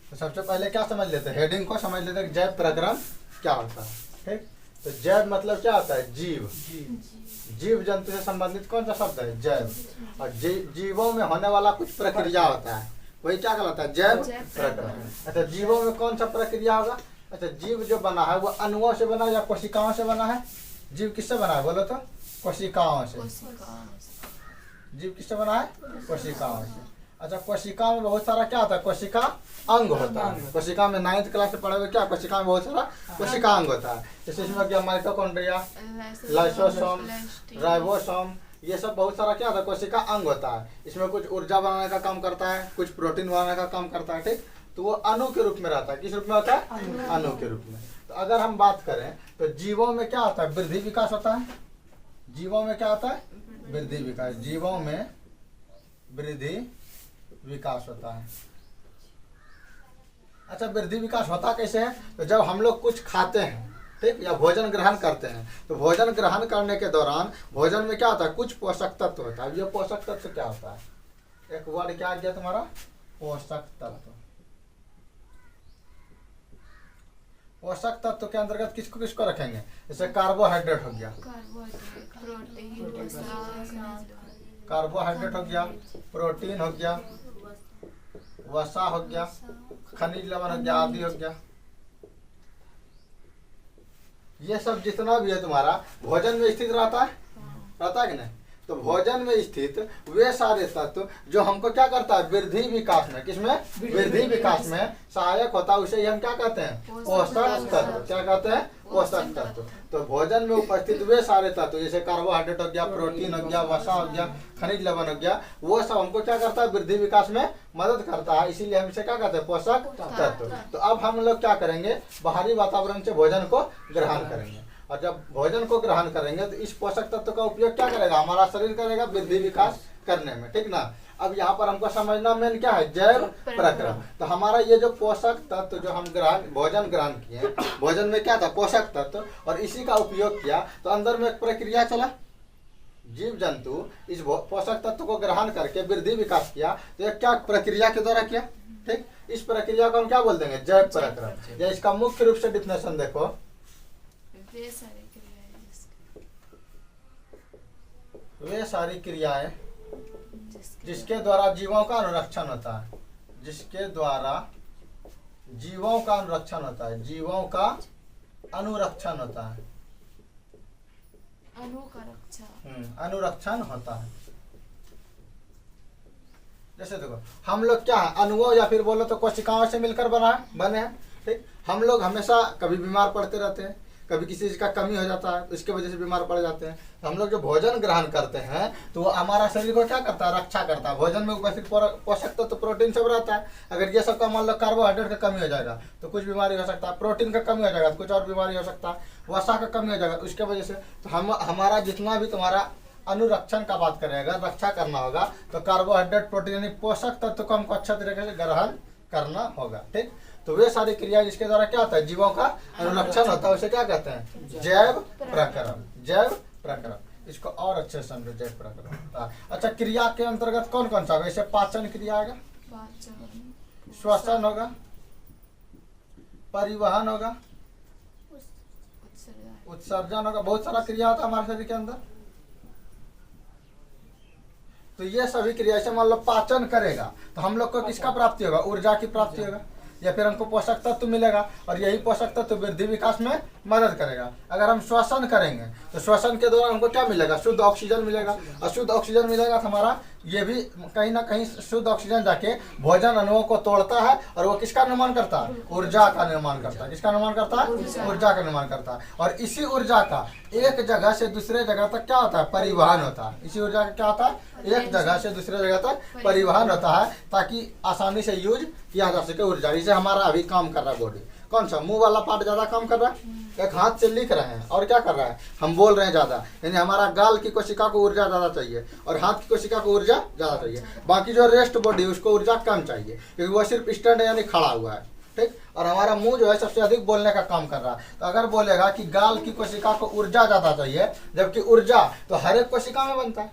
तो सबसे पहले क्या समझ लेते हैं, हेडिंग को समझ लेते हैं, जैव प्रकरण क्या होता है। ठीक, तो जैव मतलब क्या होता है, जीव। जीव जंतु से संबंधित कौन सा शब्द है, जैव। और जीवों में होने वाला कुछ प्रक्रिया होता है, वही क्या कहलाता है, जैव प्रकरण। अच्छा, जीवों में कौन सा प्रक्रिया होगा। अच्छा, जीव जो बना है वो अणुओं से बना या कोशिकाओं से बना है। जीव किससे बना है बोलो तो, कोशिकाओं से। जीव किससे बना है, कोशिकाओं से। अच्छा, कोशिका में बहुत सारा क्या होता है, कोशिका अंग होता है। कोशिका में 9th क्लास से पढ़े हुए क्या, कोशिका में बहुत सारा कोशिका अंग होता है। जैसे इसमें क्या, माइटोकॉन्ड्रिया, लाइसोसोम, राइबोसोम, ये सब बहुत सारा क्या होता है, कोशिका अंग होता है। इसमें कुछ ऊर्जा बनाने का काम करता है, कुछ प्रोटीन बनाने का काम करता है। ठीक, तो वो अणु के रूप में रहता है। किस रूप में होता है, अणु के रूप में। तो अगर हम बात करें तो जीवों में क्या होता है, वृद्धि विकास होता है। जीवों में क्या होता है, वृद्धि विकास। जीवों में वृद्धि विकास होता है। अच्छा, वृद्धि विकास होता कैसे है, तो जब हम लोग कुछ खाते हैं, ठीक, या भोजन ग्रहण करते हैं, तो भोजन ग्रहण करने के दौरान भोजन में क्या होता है, कुछ पोषक तत्व होता है। ये पोषक तत्व क्या होता है, एक वर्ड क्या आ गया तुम्हारा, पोषक तत्व। पोषक तत्व के अंतर्गत किसको किसको रखेंगे, जैसे कार्बोहाइड्रेट हो गया, कार्बोहाइड्रेट हो गया, प्रोटीन हो गया, वसा हो गया, खनिज लवण हो गया, आदि हो गया। ये सब जितना भी है तुम्हारा भोजन में स्थित रहता है कि नहीं। तो भोजन में स्थित वे सारे तत्व जो हमको क्या करता है, वृद्धि विकास में, किसमें, वृद्धि विकास में सहायक होता है, उसे हम क्या कहते हैं, पोषक तत्व। क्या कहते हैं, पोषक तत्व। तो भोजन में उपस्थित वे सारे तत्व जैसे कार्बोहाइड्रेट हो गया, प्रोटीन हो गया, वसा हो गया, खनिज लवण हो गया, वो सब हमको क्या करता है, वृद्धि विकास में मदद करता है। इसीलिए हम इसे क्या कहते हैं, पोषक तत्व। तो अब हम लोग क्या करेंगे, बाहरी वातावरण से भोजन को ग्रहण करेंगे, और जब भोजन को ग्रहण करेंगे तो इस पोषक तत्व का उपयोग क्या करेगा, हमारा शरीर करेगा वृद्धि विकास करने में। ठीक ना। अब यहाँ पर हमको समझना मेन क्या है, जैव प्रक्रम। तो हमारा ये जो पोषक तत्व जो हम भोजन ग्रहण किए, भोजन में क्या था, पोषक तत्व, और इसी का उपयोग किया, तो अंदर में एक प्रक्रिया चला। जीव जंतु इस पोषक तत्व को ग्रहण करके वृद्धि विकास किया, तो ये क्या प्रक्रिया के द्वारा किया। ठीक, इस प्रक्रिया को हम क्या बोल देंगे, जैव प्रक्रम। या इसका मुख्य रूप से डिफिनेशन देखो, वे सारी क्रियाएं जिसके द्वारा जीवों का अनुरक्षण होता है, जिसके द्वारा जीवों का अनुरक्षण होता है, जीवों का अनुरक्षण होता है, अनुरक्षण होता है। जैसे देखो, हम लोग क्या है, अणुओं या फिर बोलो तो कोशिकाओं से मिलकर बने हैं। ठीक, हम लोग हमेशा कभी बीमार पड़ते रहते हैं, कभी किसी चीज का कमी हो जाता है, इसके वजह से बीमार पड़ जाते हैं। तो हम लोग जो भोजन ग्रहण करते हैं तो वो हमारा शरीर को क्या करता है, रक्षा करता है। भोजन में उपस्थित पोषक तत्व प्रोटीन सब रहता है। अगर ये सब का मान लो कार्बोहाइड्रेट का कमी हो जाएगा तो कुछ बीमारी हो सकता है, प्रोटीन का कमी हो जाएगा तो कुछ और बीमारी हो सकता है, वसा का कमी हो जाएगा तो उसके वजह से। तो हमारा जितना भी तुम्हारा अनुरक्षण का बात करेगा, रक्षा करना होगा, तो कार्बोहाइड्रेट, प्रोटीन यानी पोषक तत्व को हमको अच्छा तरीके से ग्रहण करना होगा। ठीक, तो वे सारी क्रिया जिसके द्वारा क्या होता है, जीवों का अनुरक्षण होता है, उसे क्या कहते हैं, जैव प्रक्रम। जैव प्रक्रम, इसको और अच्छे से समझो, जैव प्रक्रम। अच्छा, क्रिया के अंतर्गत कौन कौन सा, वैसे पाचन क्रिया आएगा, श्वसन होगा, परिवहन होगा, उत्सर्जन होगा, बहुत सारा क्रिया होता है हमारे शरीर के अंदर। तो ये सभी क्रिया से मान लो पाचन करेगा तो हम लोग को किसका प्राप्ति होगा, ऊर्जा की प्राप्ति होगा, या फिर हमको पोषक तत्व मिलेगा, और यही पोषक तत्व वृद्धि विकास में मदद करेगा। अगर हम श्वसन करेंगे तो श्वसन के दौरान हमको क्या मिलेगा, शुद्ध ऑक्सीजन मिलेगा, और शुद्ध ऑक्सीजन मिलेगा तो हमारा ये भी कहीं ना कहीं शुद्ध ऑक्सीजन जाके भोजन अणुओं को तोड़ता है, और वो किसका निर्माण करता है, ऊर्जा का निर्माण करता है। किसका निर्माण करता है, ऊर्जा का निर्माण करता है। और इसी ऊर्जा का एक जगह से दूसरे जगह तक क्या होता है, परिवहन होता है। इसी ऊर्जा का क्या होता है, एक जगह से दूसरे जगह तक परिवहन होता है, ताकि आसानी से यूज किया जा सके ऊर्जा। जैसे हमारा अभी काम कर रहा है बॉडी, कौन सा, मुंह वाला पार्ट ज्यादा काम कर रहा है, एक हाथ से लिख रहे हैं, और क्या कर रहा है, हम बोल रहे हैं ज्यादा, यानी हमारा गाल की कोशिका को ऊर्जा ज्यादा चाहिए और हाथ की कोशिका को ऊर्जा ज्यादा चाहिए। बाकी जो रेस्ट बॉडी उसको ऊर्जा कम चाहिए, क्योंकि वो सिर्फ स्टैंड यानी खड़ा हुआ है। ठीक, और हमारा मुंह जो है सबसे अधिक बोलने का काम कर रहा है। तो अगर बोलेगा कि गाल की कोशिका को ऊर्जा ज्यादा चाहिए, जबकि ऊर्जा तो हर एक कोशिका में बनता है,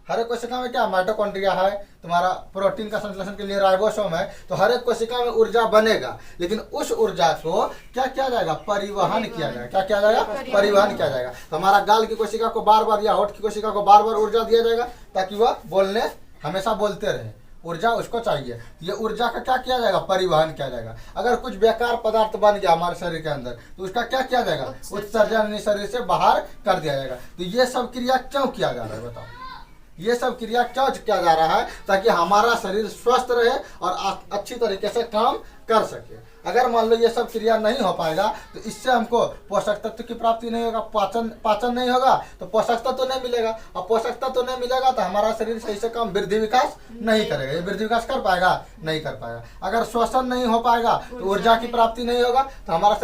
हर एक कोशिका में क्या माइटोकॉन्ड्रिया है, तुम्हारा प्रोटीन का संश्लेषण के लिए राइबोसोम है, तो हर एक कोशिका में ऊर्जा बनेगा, लेकिन उस ऊर्जा को क्या किया जाएगा, परिवहन किया जाएगा। क्या किया जाएगा, परिवहन किया जाएगा। तो हमारा गाल की कोशिका को बार बार या होठ की कोशिका को बार बार ऊर्जा दिया जाएगा ताकि वह बोलने हमेशा बोलते रहे, ऊर्जा उसको चाहिए। ये ऊर्जा का क्या किया जाएगा, परिवहन किया जाएगा। अगर कुछ बेकार पदार्थ बन गया हमारे शरीर के अंदर तो उसका क्या किया जाएगा, उत्सर्जन शरीर से बाहर कर दिया जाएगा। तो ये सब क्रिया क्यों किया जा रहा है बताओ, ये सब क्रिया क्यों किया जा रहा है, ताकि हमारा शरीर स्वस्थ रहे और अच्छी तरीके से काम कर सके। अगर मान लो ये सब क्रिया नहीं हो पाएगा तो इससे हमको पोषक तत्व की प्राप्ति नहीं होगा, पाचन नहीं होगा तो पोषक तत्व नहीं मिलेगा, और पोषक तत्व नहीं मिलेगा तो हमारा शरीर सही से काम वृद्धि विकास नहीं करेगा। ये वृद्धि विकास कर पाएगा, नहीं कर पाएगा। अगर श्वसन नहीं हो पाएगा तो ऊर्जा की प्राप्ति नहीं होगा तो हमारा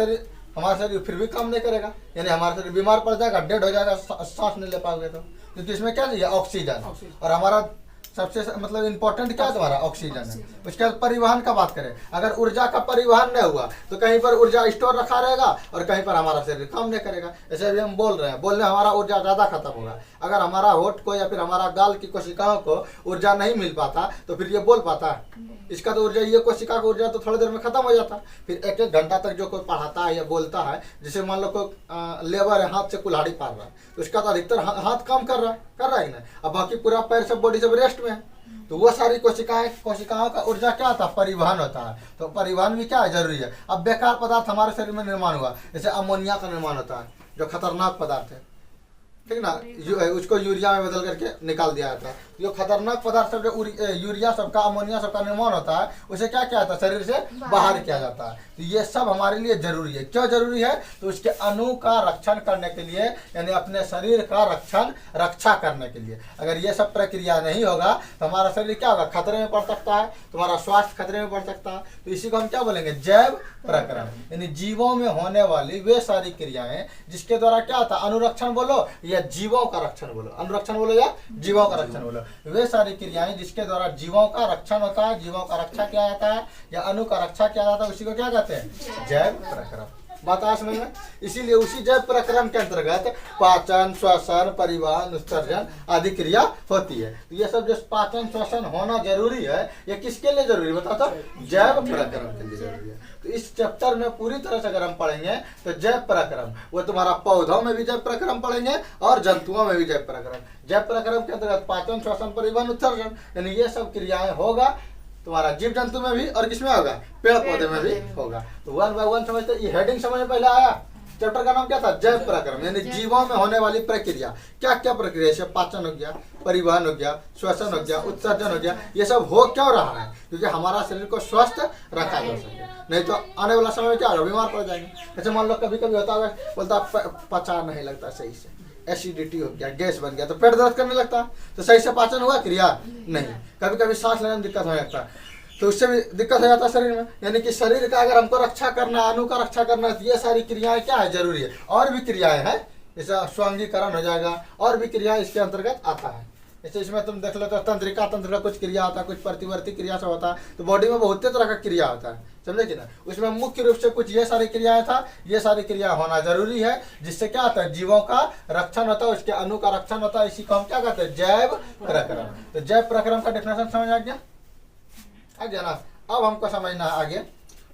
शरीर फिर भी काम नहीं करेगा, यानी हमारा शरीर बीमार पड़ जाएगा, डेड हो जाएगा, सांस नहीं ले पाओगे तो। क्योंकि इसमें क्या चाहिए, ऑक्सीजन। और हमारा सबसे मतलब इम्पोर्टेंट क्या है, तुम्हारा ऑक्सीजन है। उसके बाद परिवहन का बात करें, अगर ऊर्जा का परिवहन नहीं हुआ तो कहीं पर ऊर्जा स्टोर रखा रहेगा और कहीं पर हमारा शरीर काम नहीं करेगा। ऐसे अभी हम बोल रहे हैं, बोलने हमारा ऊर्जा ज़्यादा खत्म होगा। अगर हमारा होठ को या फिर हमारा गाल की कोशिकाओं को ऊर्जा नहीं मिल पाता तो फिर ये बोल पाता है। इसका तो ऊर्जा, ये कोशिका का ऊर्जा तो थोड़ी देर में खत्म हो जाता। फिर एक एक घंटा तक जो कोई पढ़ाता है या बोलता है, जैसे मान लो कोई लेबर है, हाथ से कुल्हाड़ी पार रहा है तो उसका तो अधिकतर हाथ काम कर रहा है ना, अब बाकी पूरा पैर सब बॉडी सब रेस्ट में है। तो वो सारी कोशिकाओं का ऊर्जा क्या होता है, परिवहन होता है। तो परिवहन भी क्या है, जरूरी है। अब बेकार पदार्थ हमारे शरीर में निर्माण हुआ, जैसे अमोनिया का निर्माण होता है जो खतरनाक पदार्थ है, ठीक ना, उसको यूरिया में बदल करके निकाल दिया जाता है। जो खतरनाक पदार्थ सब जो यूरिया सबका, अमोनिया सबका निर्माण होता है, उसे क्या किया जाता है, शरीर से बाहर किया जाता है। तो ये सब हमारे लिए जरूरी है। क्यों जरूरी है, तो उसके अणु का रक्षण करने के लिए, यानी अपने शरीर का रक्षा करने के लिए। अगर ये सब प्रक्रिया नहीं होगा तो हमारा शरीर क्या होगा, खतरे में पड़ सकता है, तुम्हारा स्वास्थ्य खतरे में पड़ सकता है। तो इसी को हम क्या बोलेंगे, जैव प्रक्रम, यानी जीवों में होने वाली वे सारी क्रियाएं जिसके द्वारा क्या होता है, अनुरक्षण बोलो या जीवों का रक्षण बोलो, अनुरक्षण बोलो या जीवों का रक्षण बोलो, वे सारी क्रियाएं जिसके द्वारा जीवों का रक्षण होता है, जीवों का रक्षा किया जाता है या अणु का रक्षा किया जाता है, उसी को क्या कहते हैं, जैव प्रक्रम। बात आ समझ में। इसीलिए उसी जैव प्रक्रम के अंतर्गत पाचन, श्वसन, परिवहन, उत्सर्जन आदि क्रिया होती है। तो ये सब जो पाचन श्वसन होना जरूरी है, ये किसके लिए जरूरी है बताओ तो, जैव प्रक्रम के लिए जरूरी है। तो इस चैप्टर में पूरी तरह से अगर हम पढ़ेंगे तो जैव प्रक्रम, वो तुम्हारा पौधों में भी जैव प्रक्रम पढ़ेंगे और जंतुओं में भी जैव प्रक्रम। जैव प्रक्रम के अंतर्गत पाचन, श्वसन, परिवहन, उत्सर्जन, यानी ये सब क्रियाएं होगा तुम्हारा जीव जंतु में भी और किसमें होगा, पेड़ पौधे में भी होगा। तो 1 by 1 समझते, ये हेडिंग समझ में पहले आया। चैप्टर का नाम क्या था, जैव प्रक्रम, यानी जीवों में होने वाली प्रक्रिया। क्या क्या प्रक्रिया, जैसे पाचन हो गया, परिवहन हो गया, श्वसन हो गया, उत्सर्जन हो गया, ये सब हो क्यों रहा है, क्योंकि हमारा शरीर को स्वस्थ रखा जा सके। नहीं तो आने वाला समय में क्या होगा, बीमार पड़ जाएंगे। जैसे मान लो कभी कभी होता है, बोलता पचा नहीं लगता सही से, एसिडिटी हो गया, गैस बन गया तो पेट दर्द करने लगता है, तो सही से पाचन हुआ, क्रिया नहीं। कभी कभी सांस लेने में दिक्कत हो जाता है तो उससे भी दिक्कत हो जाता है शरीर में। यानी कि शरीर का अगर हमको रक्षा करना है, अणु का रक्षा करना है, तो ये सारी क्रियाएं क्या है, जरूरी है। और भी क्रियाएं हैं, जैसे स्वांगीकरण हो जाएगा, और भी क्रियाएं इसके अंतर्गत आता है। जैसे इसमें तुम देख लो तो तंत्रिका तंत्र का कुछ क्रिया होता है, कुछ प्रतिवर्ती क्रिया से होता है। तो बॉडी में बहुत तरह का क्रिया होता है, समझे कि ना। उसमें मुख्य रूप से कुछ ये सारी क्रियाएं था, ये सारी क्रिया होना जरूरी है, जिससे क्या होता है, जीवों का रक्षण होता है, उसके अणु का रक्षण होता है। इसी को हम क्या कहते हैं, जैव प्रक्रम। तो जैव प्रक्रम का डेफिनेशन समझ आ गया ना। अब हमको समझना है आगे,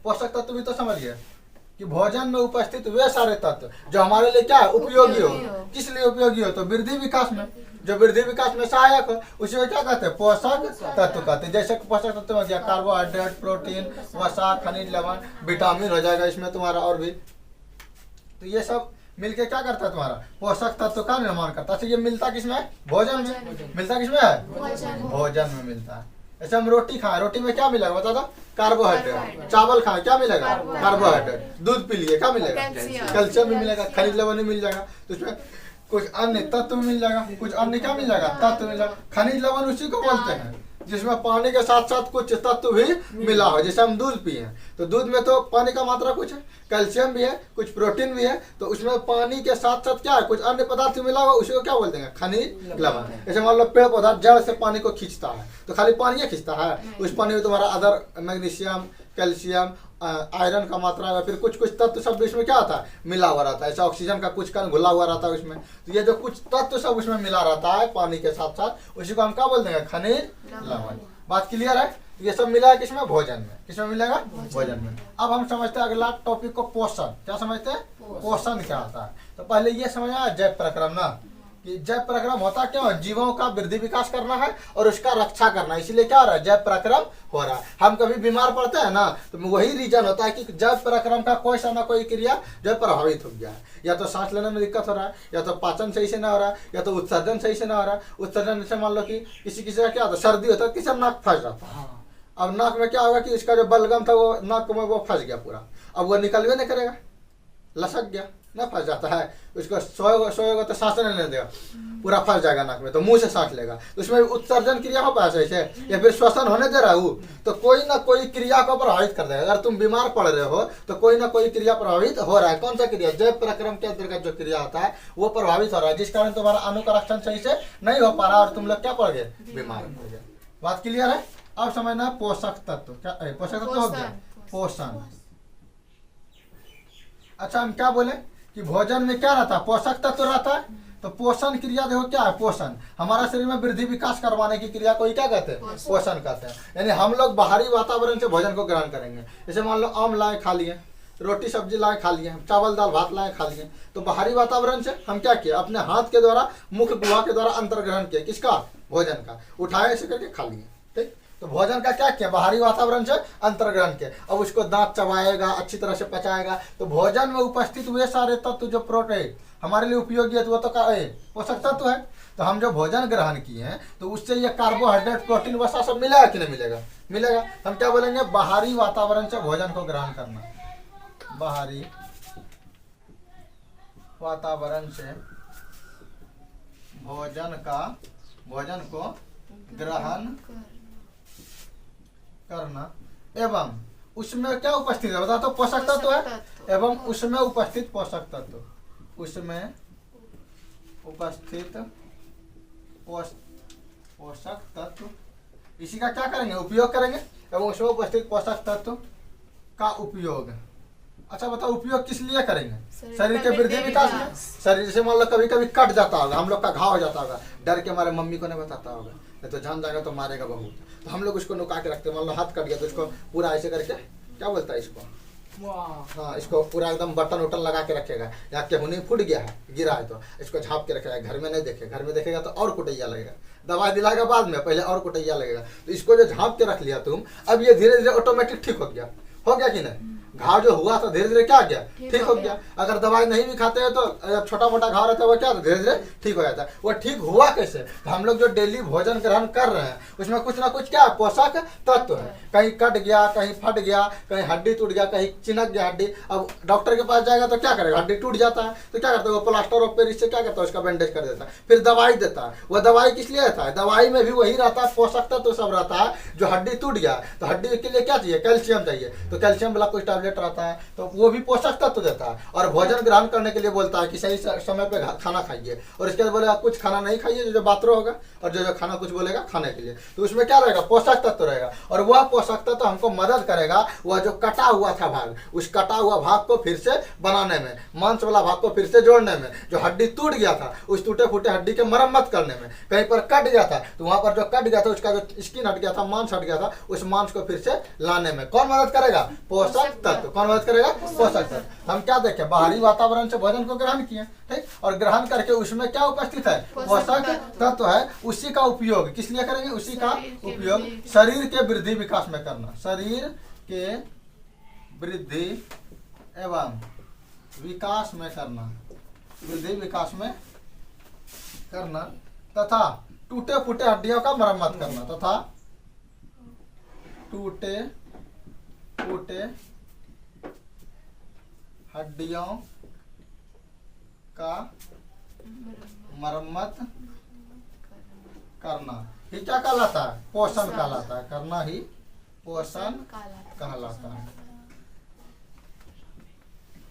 पोषक तत्व भी तो समझिए कि भोजन में उपस्थित वे सारे तत्व जो हमारे लिए क्या है, उपयोगी हो। किस लिए उपयोगी हो, तो वृद्धि विकास में, जो वृद्धि विकास में सहायक हो, उसी को क्या कहते हैं, पोषक तत्व कहते हैं। जैसे पोषक तत्व में गया कार्बोहाइड्रेट, प्रोटीन, वसा, खनिज, लवण, विटामिन हो जाएगा इसमें तुम्हारा, और भी। तो ये सब मिलके क्या करता है, तुम्हारा पोषक तत्व का निर्माण करता है। तो ये मिलता किसमें है, भोजन में। मिलता किसमें है, भोजन में मिलता है। ऐसे हम रोटी खाएं, रोटी में क्या मिलेगा बता दो, कार्बोहाइड्रेट। चावल खाएं, क्या मिलेगा, कार्बोहाइड्रेट। दूध पी लिए, क्या मिलेगा, कैल्शियम भी मिलेगा, खनिज लवण भी मिल जाएगा। तो उसमें कुछ अन्य तत्व मिल जाएगा, कुछ अन्य क्या मिल जाएगा, तत्व मिल जाएगा। खनिज लवण उसी को बोलते हैं जिसमें पानी के साथ साथ कुछ तत्व भी मिला हो। जैसे हम दूध पिए तो दूध में तो पानी का मात्रा कुछ है, कैल्शियम भी है, कुछ प्रोटीन भी है। तो उसमें पानी के साथ साथ क्या है, कुछ अन्य पदार्थ मिला हुआ, उसी को क्या बोलते हैं, खनिज लवण। जैसे मान लो पेड़ पौधा जड़ से पानी को खींचता है, तो खाली पानी खींचता है, उस पानी में तुम्हारा अदर मैग्नीशियम, कैल्शियम, आयरन का मात्रा या फिर कुछ कुछ तत्व सब इसमें क्या होता है, मिला हुआ रहता है। ऐसा ऑक्सीजन का कुछ कण घुला हुआ रहता है उसमें। तो ये जो कुछ तत्व सब उसमें मिला रहता है पानी के साथ साथ, उसी को हम क्या बोल देंगे, खनिज लवण। बात क्लियर है। ये सब मिला है किसमें, भोजन में। किसमें मिलेगा, भोजन में। अब हम समझते हैं अगला टॉपिक को, पोषण। क्या समझते हैं, पोषण क्या होता है। तो पहले ये समझना जैव प्रक्रम ना, कि जैव प्रक्रम होता क्यों है, जीवों का वृद्धि विकास करना है और उसका रक्षा करना है, इसीलिए क्या हो रहा है, जैव प्रक्रम हो रहा है। हम कभी बीमार पड़ते हैं ना, तो वही रीजन होता है कि जैव प्रक्रम का कोई सा ना कोई क्रिया जो प्रभावित हो गया है। या तो सांस लेने में दिक्कत हो रहा है, या तो पाचन सही से ना हो रहा है, या तो उत्सर्जन सही से ना हो रहा है। उत्सर्जन से मान लो कि किसी किसी का क्या होता है, सर्दी होता है, किसी का नाक फंस जाता है। अब नाक में क्या होगा कि इसका जो बलगम था वो नाक में वो फंस गया पूरा, अब वो निकल भी नहीं करेगा, लसक गया ना, फंस जाता है। उसको सोएगा तो सांस नहीं लेने देगा, पूरा फंस जाएगा नाक में, तो मुंह से सांस लेगा, तो उसमें उत्सर्जन क्रिया हो पाया सही से, या फिर श्वसन होने दे रहा हूँ, तो कोई ना कोई क्रिया को प्रभावित कर देगा। अगर तुम बीमार पड़ रहे हो तो कोई ना कोई क्रिया प्रभावित हो रहा है। कौन सा क्रिया, जैव प्रक्रम के अंतर्गत जो क्रिया होता है वो प्रभावित हो रहा है, जिस कारण तुम्हारा अणु का रक्षण सही से नहीं हो पा रहा और तुम लोग क्या पड़ गए, बीमार पड़ गए। बात क्लियर है। अब समझना पोषक तत्व। क्या पोषक तत्व हो गया, पोषण। अच्छा हम क्या बोले कि भोजन में क्या रहता है, पोषक तत्व रहता है। तो पोषण क्रिया देखो क्या है, पोषण हमारा शरीर में वृद्धि विकास करवाने की क्रिया को ही क्या कहते हैं, पोषण कहते हैं। यानी हम लोग बाहरी वातावरण से भोजन को ग्रहण करेंगे। जैसे मान लो आम लाए खा लिए, रोटी सब्जी लाए खा लिए, चावल दाल भात लाए खा लिए, तो बाहरी वातावरण से हम क्या किया, अपने हाथ के द्वारा, मुख गुहा के द्वारा अंतर्ग्रहण किया, किसका, भोजन का, उठाए ऐसे करके खा लिए। ठीक, तो भोजन का क्या किया, बाहरी वातावरण से अंतर्ग्रहण किया। अब उसको दांत चबाएगा, अच्छी तरह से पचाएगा, तो भोजन में उपस्थित हुए सारे तत्व जो प्रोटीन हमारे लिए उपयोगी है, तो वो तो क्या है, पोषक तत्व है। तो हम जो भोजन ग्रहण किए हैं तो उससे ये कार्बोहाइड्रेट, प्रोटीन वसा सब मिलेगा कि नहीं मिलेगा, मिलेगा। हम क्या बोलेंगे, बाहरी वातावरण से भोजन को ग्रहण करना, बाहरी वातावरण से भोजन को ग्रहण करना, एवं उसमें क्या उपस्थित है, बता तो पोषक तत्व है, एवं उसमें उपस्थित पोषक तत्व, उसमें उपस्थित पोषक तत्व, इसी का क्या करेंगे, उपयोग करेंगे। एवं उसमें उपस्थित पोषक तत्व का उपयोग, अच्छा बताओ उपयोग किस लिए करेंगे, शरीर के वृद्धि विकास में। शरीर से मान लो कभी कभी कट जाता होगा, हम लोग का घाव हो जाता होगा, डर के हमारे मम्मी को नहीं बताता होगा, नहीं तो जान जाएगा तो मारेगा बहुत, तो हम लोग उसको नुका के रखते हैं। मान लो हाथ कट गया तो उसको पूरा ऐसे करके, क्या बोलता है इसको, हाँ, इसको पूरा एकदम बटन उटन लगा के रखेगा, या केहूनी फूट गया है, गिरा है, तो इसको झाँप के रखेगा, घर में नहीं देखेगा, घर में देखेगा तो और कुटैया लगेगा, दवाई दिलाएगा बाद में, पहले और कुटैया लगेगा। तो इसको जो झाँप के रख लिया तुम, अब ये धीरे धीरे ऑटोमेटिक ठीक हो गया कि नहीं, घाव जो हुआ था धीरे धीरे क्या गया, ठीक हो गया। अगर दवाई नहीं भी खाते हैं तो छोटा मोटा घाव रहता है वो क्या धीरे धीरे ठीक हो जाता है। वो ठीक हुआ कैसे, तो हम लोग जो डेली भोजन ग्रहण कर रहे हैं उसमें कुछ ना कुछ क्या पोषक तत्व है। कहीं कट गया, कहीं फट गया, कहीं हड्डी टूट गया, कहीं चिनक गया हड्डी, अब डॉक्टर के पास जाएगा तो क्या करेगा, हड्डी टूट जाता है तो क्या करता है वो प्लास्टर ऑफ पेरिस से क्या करता है उसका बैंडेज कर देता है, फिर दवाई देता है। वो दवाई किस लिए रहता है, दवाई में भी वही रहता है, पोषक तत्व सब रहता है। जो हड्डी टूट गया तो हड्डी के लिए क्या चाहिए, कैल्शियम चाहिए, तो कैल्शियम वाला कुछ टैबलेट रहता है, तो वो भी पोषक तत्व देता है। और भोजन ग्रहण करने के लिए बोलता है कि सही समय पे खाना खाइए, और इसके बाद बोलेगा कुछ खाना नहीं खाइए, जो बातरो होगा, और जो खाना कुछ बोलेगा खाने के लिए, तो उसमें क्या रहेगा, पोषक तत्व रहेगा। और वह पोषक तत्व हमको मदद करेगा, वह जो कटा हुआ था भाग, उस कटा हुआ भाग को फिर से बनाने में, मांस वाला भाग को फिर से जोड़ने में, जो हड्डी टूट गया था उस टूटे फूटे हड्डी के मरम्मत करने में, कहीं पर कट गया था तो वहां पर जो कट गया था उसका जो स्किन हट गया था, मांस हट गया था, उस मांस को फिर से लाने में कौन मदद करेगा, पोषक तत्व। कौन मदद करेगा, पोषक तत्व। हम क्या देखें, बाहरी वातावरण से भोजन को ग्रहण किए, ठीक, और ग्रहण करके उसमें क्या उपस्थित है, पोषक तत्व है। उसी का उपयोग किस लिए करेंगे, उसी का उपयोग शरीर के वृद्धि विकास में करना, शरीर के वृद्धि एवं विकास में करना, वृद्धि विकास में करना, तथा टूटे फूटे हड्डियों का मरम्मत करना, तथा टूटे फूटे हड्डियों का मरम्मत करना ही क्या कहलाता है, पोषण कहलाता है। करना ही पोषण कहलाता है।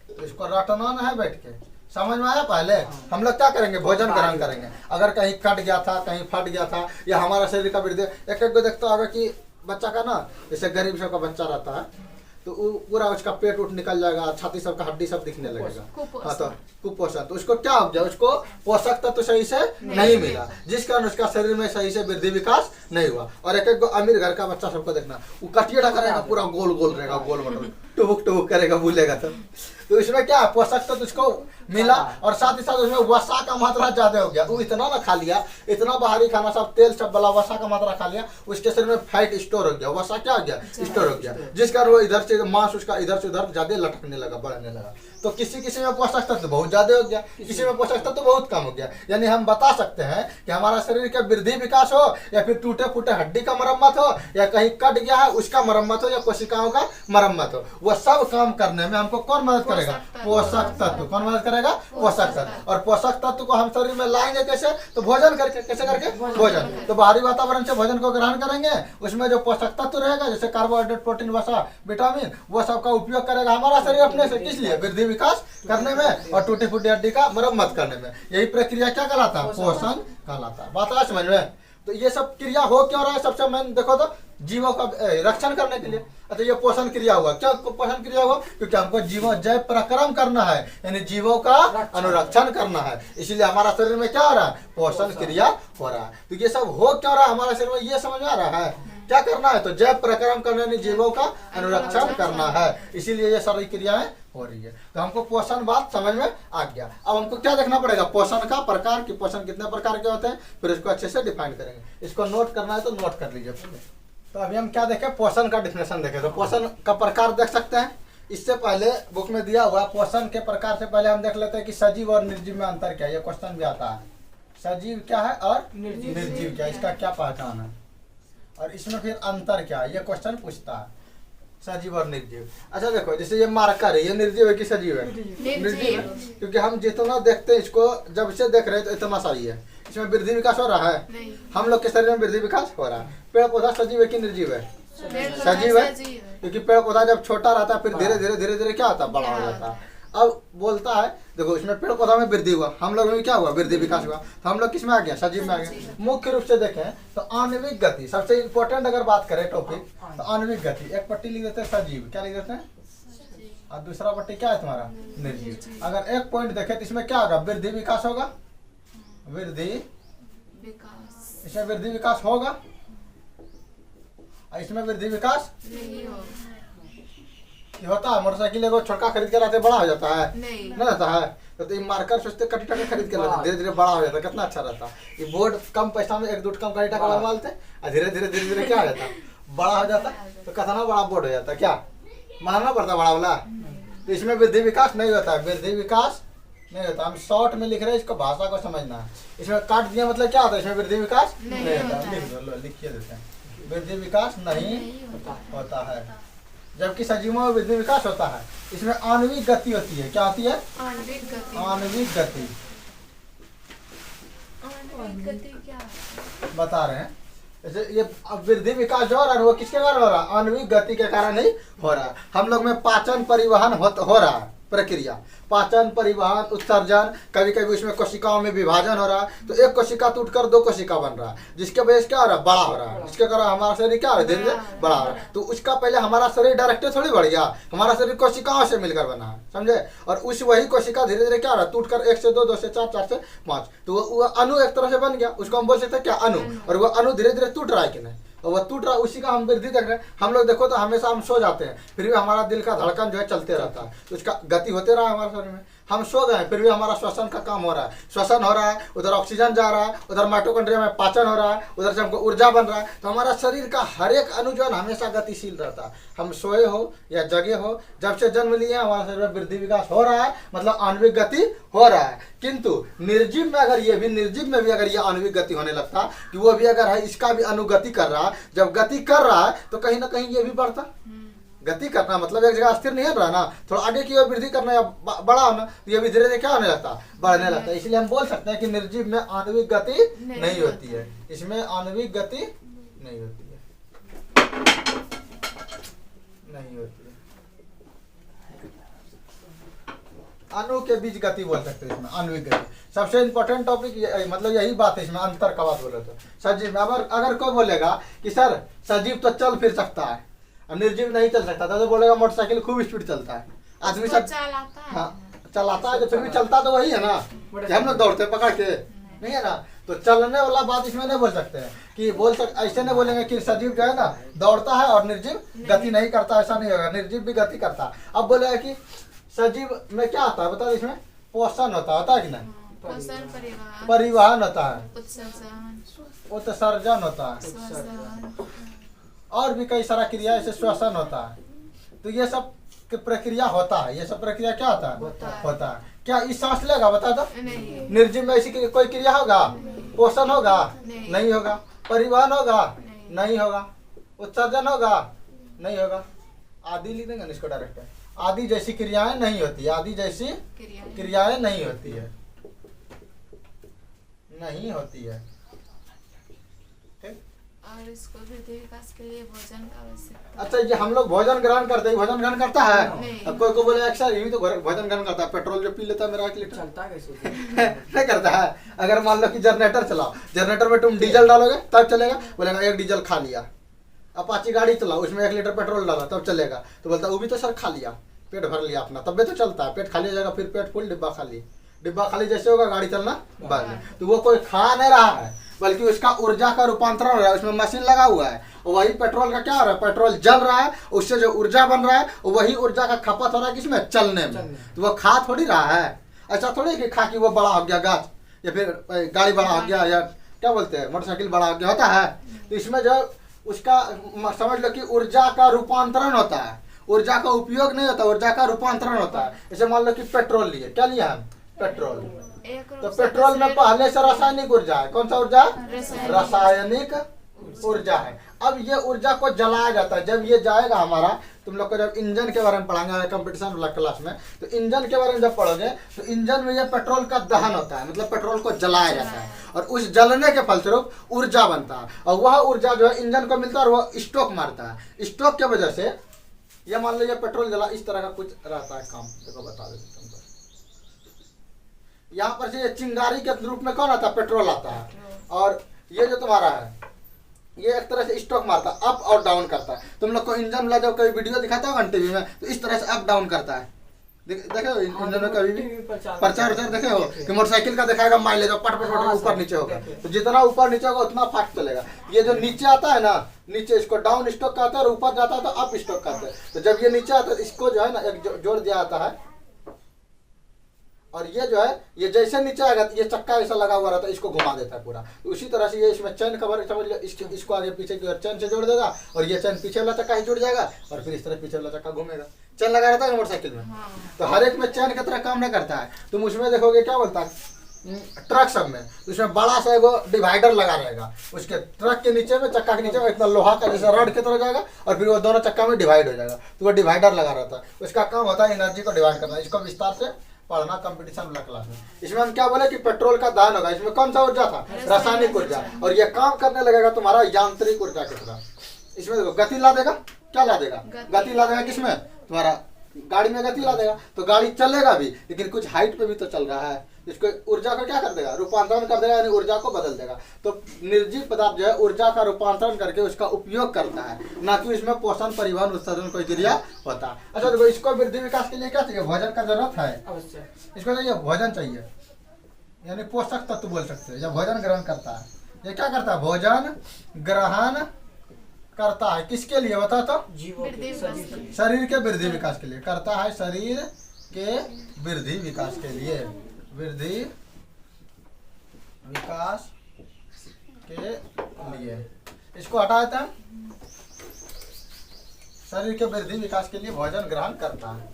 तो इसको रटना है बैठ के, समझ में आया। पहले हम लोग क्या करेंगे, भोजन ग्रहण करेंगे। अगर कहीं कट गया था, कहीं फट गया था, या हमारा शरीर का वृद्धि, एक एक को देखता होगा कि बच्चा का ना, जैसे गरीब सब का बच्चा रहता है तो वो पूरा उसका पेट उठ निकल जाएगा, छाती सबका हड्डी सब दिखने लगेगा। हाँ, तो कुपोषण, तो उसको क्या हो गया, उसको पोषक तत्व तो सही से नहीं मिला, जिस कारण उसका शरीर में सही से वृद्धि विकास नहीं हुआ। और एक एक अमीर घर का बच्चा सबको देखना, वो कटिया करेगा, पूरा गोल गोल रहेगा, गोल मटोल टुबुक टुबुक करेगा, भूलेगा तो इसमें क्या पोषक तत्व उसको मिला, और साथ ही साथ उसमें वसा का मात्रा ज्यादा हो गया। वो इतना ना खा लिया, इतना बाहरी खाना सब तेल सब वाला वसा का मात्रा खा लिया, उसके शरीर में फैट स्टोर हो गया, वसा क्या हो गया, स्टोर हो गया, जिस कारण वो इधर से मांस उसका इधर से उधर ज्यादा लटकने लगा, बढ़ने लगा। तो किसी किसी में पोषक तत्व बहुत ज्यादा हो गया, किसी में पोषक तत्व बहुत कम हो गया। यानी हम बता सकते हैं कि हमारा शरीर का वृद्धि विकास हो, या फिर टूटे फूटे हड्डी का मरम्मत हो, या कहीं कट गया है उसका मरम्मत हो, या कोशिकाओं का मरम्मत हो, वह सब काम करने में हमको कौन मदद करेगा, पोषक तत्व। कौन मदद करेगा, पोषक तत्व। और पोषक तत्व को हम शरीर में लाएंगे कैसे, तो भोजन करके। कैसे करके, भोजन। तो बाहरी वातावरण से भोजन को ग्रहण करेंगे, उसमें जो पोषक तत्व रहेगा जैसे कार्बोहाइड्रेट, प्रोटीन, वसा, विटामिन, वो सब का उपयोग करेगा हमारा शरीर अपने से, किस लिए, वृद्धि विकास करने में और टूटी फूटी हड्डी का मरम्मत करने में। यही प्रक्रिया क्या कहलाता है, पोषण कहलाता है। बात आया समझ में। तो ये सब क्रिया हो क्यों रहा है, सबसे मेन देखो तो जीवों का रक्षण करने के लिए। अच्छा, ये पोषण क्रिया हुआ, क्या पोषण क्रिया हुआ, क्योंकि हमको जीवों जय पराक्रम करना है, यानी जीवों का अनुरक्षण करना है, इसलिए हमारा शरीर में क्या हो रहा है, पोषण क्रिया हो रहा है। तो ये सब हो क्यों रहा है हमारे शरीर में, ये समझ में आ रहा है। क्या करना है, तो जय पराक्रम करने, यानी जीवों का अनुरक्षण करना है, इसीलिए ये सारी क्रियाएं हो रही है। तो हमको पोषण बात समझ में आ गया। अब हमको क्या देखना पड़ेगा, पोषण का प्रकार, कि पोषण कितने प्रकार के होते हैं, फिर इसको अच्छे से डिफाइन करेंगे। इसको नोट करना है तो नोट कर लीजिए। तो अभी हम क्या देखें, पोषण का डिफिनेशन देखें। तो पोषण का प्रकार देख सकते हैं, इससे पहले बुक में दिया हुआ पोषण के प्रकार से पहले हम देख लेते हैं कि सजीव और निर्जीव में अंतर क्या है। ये क्वेश्चन भी आता है, सजीव क्या है और निर्जीव क्या है, इसका क्या पहचान है, और इसमें फिर अंतर क्या है, ये क्वेश्चन पूछता है, सजीव और निर्जीव। अच्छा देखो, जैसे ये मार्कर है, ये निर्जीव है कि सजीव है, निर्जीव, क्योंकि हम जितना देखते हैं इसको, जब से देख रहे हैं तो इतना सही है, इसमें वृद्धि विकास हो रहा है, हम लोग के शरीर में वृद्धि विकास हो रहा है। पेड़ पौधा सजीव है कि निर्जीव है, सजीव है, क्योंकि पेड़ पौधा जब छोटा रहता है फिर धीरे धीरे धीरे धीरे क्या होता है, बड़ा हो जाता है। अब बोलता है देखो, इसमें पेड़ पौधा में वृद्धि हुआ, हम लोग में क्या हुआ, वृद्धि विकास हुआ, तो हम लोग किस में आ गया, सजीव में आ गया। मुख्य रूप से देखें तो आणविक गति सबसे इंपॉर्टेंट अगर बात करें टॉपिक, तो आणविक गति, एक पट्टी लिख देते हैं सजीव, क्या लिख देते हैं, और दूसरा पट्टी क्या है तुम्हारा, निर्जीव। अगर एक पॉइंट देखें तो इसमें क्या होगा, वृद्धि विकास होगा, वृद्धि विकास, इसमें वृद्धि विकास होगा, इसमें वृद्धि विकास नहीं होता है। मोटरसाइकिल एगो छोटा खरीद के लाते बड़ा हो जाता है, नहीं रहता है। तो ये मार्कर सोचते कटी टका खरीद के लाते, धीरे धीरे बड़ा हो जाता है, कितना अच्छा रहता है। ये बोर्ड कम पैसा में एक दो कम कटी टका बनवा लेते, और धीरे धीरे धीरे धीरे क्या हो जाता है, बड़ा हो जाता है। तो कितना बड़ा बोर्ड हो जाता है, क्या मानना पड़ता बड़ा वाला। तो इसमें वृद्धि विकास नहीं होता है, वृद्धि विकास नहीं होता। हम शॉर्ट में लिख रहे हैं, इसको भाषा को समझना है। इसमें काट दिया मतलब क्या होता है, इसमें वृद्धि विकास नहीं होता। लिखिए देते हैं, वृद्धि विकास नहीं होता है, जबकि सजीवों में वृद्धि विकास होता है। इसमें आणविक गति होती है, क्या होती है, आणविक गति। आणविक गति क्या बता रहे हैं, जैसे ये वृद्धि विकास जो हो रहा है वो किसके कारण हो रहा है, आणविक गति के कारण ही हो रहा है। हम लोग में पाचन परिवहन हो रहा है, प्रक्रिया, पाचन परिवहन उत्सर्जन, कभी कभी उसमें कोशिकाओं में विभाजन हो रहा है। तो एक कोशिका टूटकर दो कोशिका बन रहा है, जिसके वजह से क्या हो रहा है, बड़ा हो रहा है, जिसके कारण हमारा शरीर क्या हो रहा है, धीरे धीरे बड़ा हो रहा है। तो उसका पहले हमारा शरीर डायरेक्ट थोड़ी बढ़ गया, हमारा शरीर कोशिकाओं से मिलकर बना है, समझे। और उस वही कोशिका धीरे धीरे क्या हो रहा है, टूटकर 1 से 2, 2 से 4, 4 से 5, तो वो अणु एक तरह से बन गया, उसको हम बोल सकते हैं क्या, अणु। और वो अणु धीरे धीरे टूट रहा है कि नहीं, और वह टूट रहा है, उसी का हम वृद्धि देख रहे हैं। हम लोग देखो तो हमेशा हम सो जाते हैं, फिर भी हमारा दिल का धड़कन जो है चलते रहता है, तो उसका गति होते रहा है हमारे शरीर में। हम सो गए फिर भी हमारा श्वसन का काम हो रहा है, श्वसन हो रहा है, उधर ऑक्सीजन जा रहा है, उधर माइटोकॉन्ड्रिया में पाचन हो रहा है, उधर से हमको ऊर्जा बन रहा है। तो हमारा शरीर का हर एक अणु जो है हमेशा गतिशील रहता है। हम सोए हो या जगे हो, जब से जन्म लिए हमारा शरीर में वृद्धि विकास हो रहा है, मतलब आणविक गति हो रहा है। किंतु निर्जीव में अगर ये भी, निर्जीव में भी अगर ये आणविक गति होने लगता कि वो भी अगर है, इसका भी अनुगति कर रहा है, जब गति कर रहा है तो कहीं ना कहीं ये भी बढ़ता। गति करना मतलब एक जगह स्थिर नहीं रहा ना, थोड़ा आगे की ओर वृद्धि करना या बड़ा होना, तो ये भी धीरे धीरे क्या होने लगता, बढ़ने लगता है। इसलिए हम बोल सकते हैं कि निर्जीव में आणविक गति नहीं होती है, इसमें आणविक गति नहीं होती है, नहीं होती है। अणु के बीच गति बोल सकते हैं इसमें, आणविक गति। सबसे इंपॉर्टेंट टॉपिक मतलब यही बात है इसमें, अंतर का बात बोले तो। सजीव में अगर कोई बोलेगा कि सर सजीव तो चल फिर सकता है, और निर्जीव नहीं चल सकता था तो बोलेगा मोटरसाइकिल खूब स्पीड चलता है। आदमी सब चलाता है। हाँ चलाता है तो फिर भी चलता तो वही है ना कि हम लोग दौड़ते पकड़ के, नहीं है ना। तो चलने वाला बात इसमें नहीं बोल सकते हैं कि ऐसे नहीं बोलेंगे कि सजीव जो है ना दौड़ता है और निर्जीव गति नहीं करता, ऐसा नहीं होगा। निर्जीव भी गति करता है। अब बोलेगा कि सजीव में क्या आता है बता, इसमें पोषण होता है कि नहीं, पोषण, परिवहन होता है, उत्सर्जन, उत्सर्जन होता है, श्वसन, और भी कई सारा क्रिया ऐसे श्वसन होता है। तो ये सब की प्रक्रिया होता है, ये सब प्रक्रिया क्या होता है होता है। क्या इस सांस लेगा बता दो, नहीं, निर्जीव में ऐसी कोई क्रिया होगा, पोषण होगा नहीं होगा, परिवहन होगा नहीं होगा, उत्सर्जन होगा नहीं होगा। आदि लिख देंगे ना इसको डायरेक्ट, आदि जैसी क्रियाएं नहीं होती, आदि जैसी क्रियाएं नहीं होती है, नहीं होती है। और इसको वृद्धि विकास के लिए भोजन का आवश्यकता। अच्छा ये हम लोग भोजन ग्रहण करते हैं, भोजन ग्रहण करता है। नहीं। अब कोई को बोले अक्सर यही तो भोजन ग्रहण करता है, पेट्रोल जो पी लेता है मेरा 1 लीटर चलता कैसे नहीं करता है। अगर मान लो कि जनरेटर चलाओ, जनरेटर में तुम डीजल डालोगे तब चलेगा, बोलेगा 1 डीजल खा लिया। अपाची गाड़ी चलाओ, उसमें 1 लीटर पेट्रोल डाला तब चलेगा, तो बोलता है वो भी तो सर खा लिया, पेट भर लिया अपना, तब भी तो चलता है। पेट खाली हो जाएगा, फिर पेट फुल, डिब्बा खाली, डिब्बा खाली जैसे होगा गाड़ी चलना बंद। तो वो कोई खा नहीं रहा है, बल्कि उसका ऊर्जा का रूपांतरण हो रहा है, उसमें मशीन लगा हुआ है। वही पेट्रोल का क्या हो रहा है, पेट्रोल जल रहा है, उससे जो ऊर्जा बन रहा है वही ऊर्जा का खपत हो रहा है किसमें, चलने में। तो वो खा थोड़ी रहा है, ऐसा थोड़ी कि खा कि वो बड़ा हो गया गाछ, या फिर गाड़ी बड़ा हो गया, या क्या बोलते हैं मोटरसाइकिल बड़ा हो गया, होता है। तो इसमें जो उसका समझ लो कि ऊर्जा का रूपांतरण होता है, ऊर्जा का उपयोग नहीं होता, ऊर्जा का रूपांतरण होता है। जैसे मान लो कि पेट्रोल लिए, क्या लिया हम, पेट्रोल। तो पेट्रोल में पहले से रासायनिक ऊर्जा है, कौन सा ऊर्जा, रासायनिक ऊर्जा है। अब ये ऊर्जा को जलाया जाता है, जब ये जाएगा हमारा, तुम लोग को जब इंजन के बारे में पढ़ाएंगे कंपटीशन वाला क्लास में, तो इंजन के बारे में जब पढ़ोगे तो इंजन में ये पेट्रोल का दहन होता है, मतलब पेट्रोल को जलाया जाता है, और उस जलने के फलस्वरूप ऊर्जा बनता है, और वह ऊर्जा जो है इंजन को मिलता है और वह स्टोक मारता है। स्टोक के वजह से ये मान लो ये पेट्रोल जला, इस तरह का कुछ रहता है काम, देखो बता देते तुमको। यहाँ पर से चिंगारी के रूप में कौन आता है, पेट्रोल आता है, और ये जो तुम्हारा है ये एक तरह से स्टॉक मारता है, अप और डाउन करता है। तुम लोग को इंजन वाला जब कभी वीडियो दिखाता होगा टीवी में, तो इस तरह से अप डाउन करता है। देखे हो इंजन में कभी भी प्रचार देखे हो कि मोटरसाइकिल का दिखाएगा माइलेज, पट पट पट ऊपर नीचे होगा, तो जितना ऊपर नीचे होगा उतना फास्ट चलेगा। ये जो नीचे आता है ना, नीचे इसको डाउन स्टॉक कहते हैं, और ऊपर जाता है तो अप स्टॉक कहते हैं। तो जब ये नीचे आता है इसको जो है ना एक जोड़ दिया जाता है, और ये जो है ये जैसे नीचे आएगा ये चक्का ऐसा लगा हुआ रहता है, इसको घुमा देता है पूरा। उसी तरह से ये इसमें चैन कवर समझ लो, इसको आगे पीछे की चैन से जोड़ देगा, और ये चैन पीछे वाला चक्का ही जुड़ जाएगा, और फिर इस तरह पीछे वाला चक्का घूमेगा। चैन लगा रहता है मोटरसाइकिल में, तो हर एक में चैन की तरह काम नहीं करता है। तुम उसमें देखोगे क्या बोलता है ट्रक सब में, उसमें बड़ा सा एगो डिवाइडर लगा रहेगा, उसके ट्रक के नीचे में, चक्का के नीचे में इतना लोहा का जैसे रॉड की तरह जाएगा, और फिर वो दोनों चक्का में डिवाइड हो जाएगा। तो वो डिवाइडर लगा रहता है, उसका काम होता है एनर्जी को डिवाइड करना। इसको विस्तार से पढ़ना कंपटीशन वाला क्लास में। इसमें हम क्या बोले कि पेट्रोल का दहन होगा, इसमें कौन सा ऊर्जा था, रासायनिक ऊर्जा, और ये काम करने लगेगा तुम्हारा यांत्रिक ऊर्जा की तरह। इसमें देखो गति ला देगा, क्या ला देगा, गति ला देगा किसमें, तुम्हारा गाड़ी में गति ला देगा, तो गाड़ी चलेगा भी, लेकिन कुछ हाइट पे भी तो चल रहा है। इसको ऊर्जा को क्या कर देगा, रूपांतरण कर देगा, यानी ऊर्जा को बदल देगा। तो निर्जीव पदार्थ जो है ऊर्जा का रूपांतरण करके उसका उपयोग करता है, ना कि इसमें पोषण, परिवहन, उत्सर्जन कोई क्रिया होता है। अच्छा देखो, इसको वृद्धि विकास के लिए क्या चाहिए, भोजन का जरूरत है अवश्य, इसको चाहिए भोजन चाहिए, यानी पोषक तत्व बोल सकते हैं। जब भोजन ग्रहण करता है, ये क्या करता है, भोजन ग्रहण करता है, किसके लिए बता तो, जीवों के सजीव शरीर के वृद्धि विकास के लिए करता है, शरीर के वृद्धि विकास के लिए, वृद्धि विकास के लिए। इसको हटा देते हैं, शरीर के वृद्धि विकास के लिए भोजन ग्रहण करता है।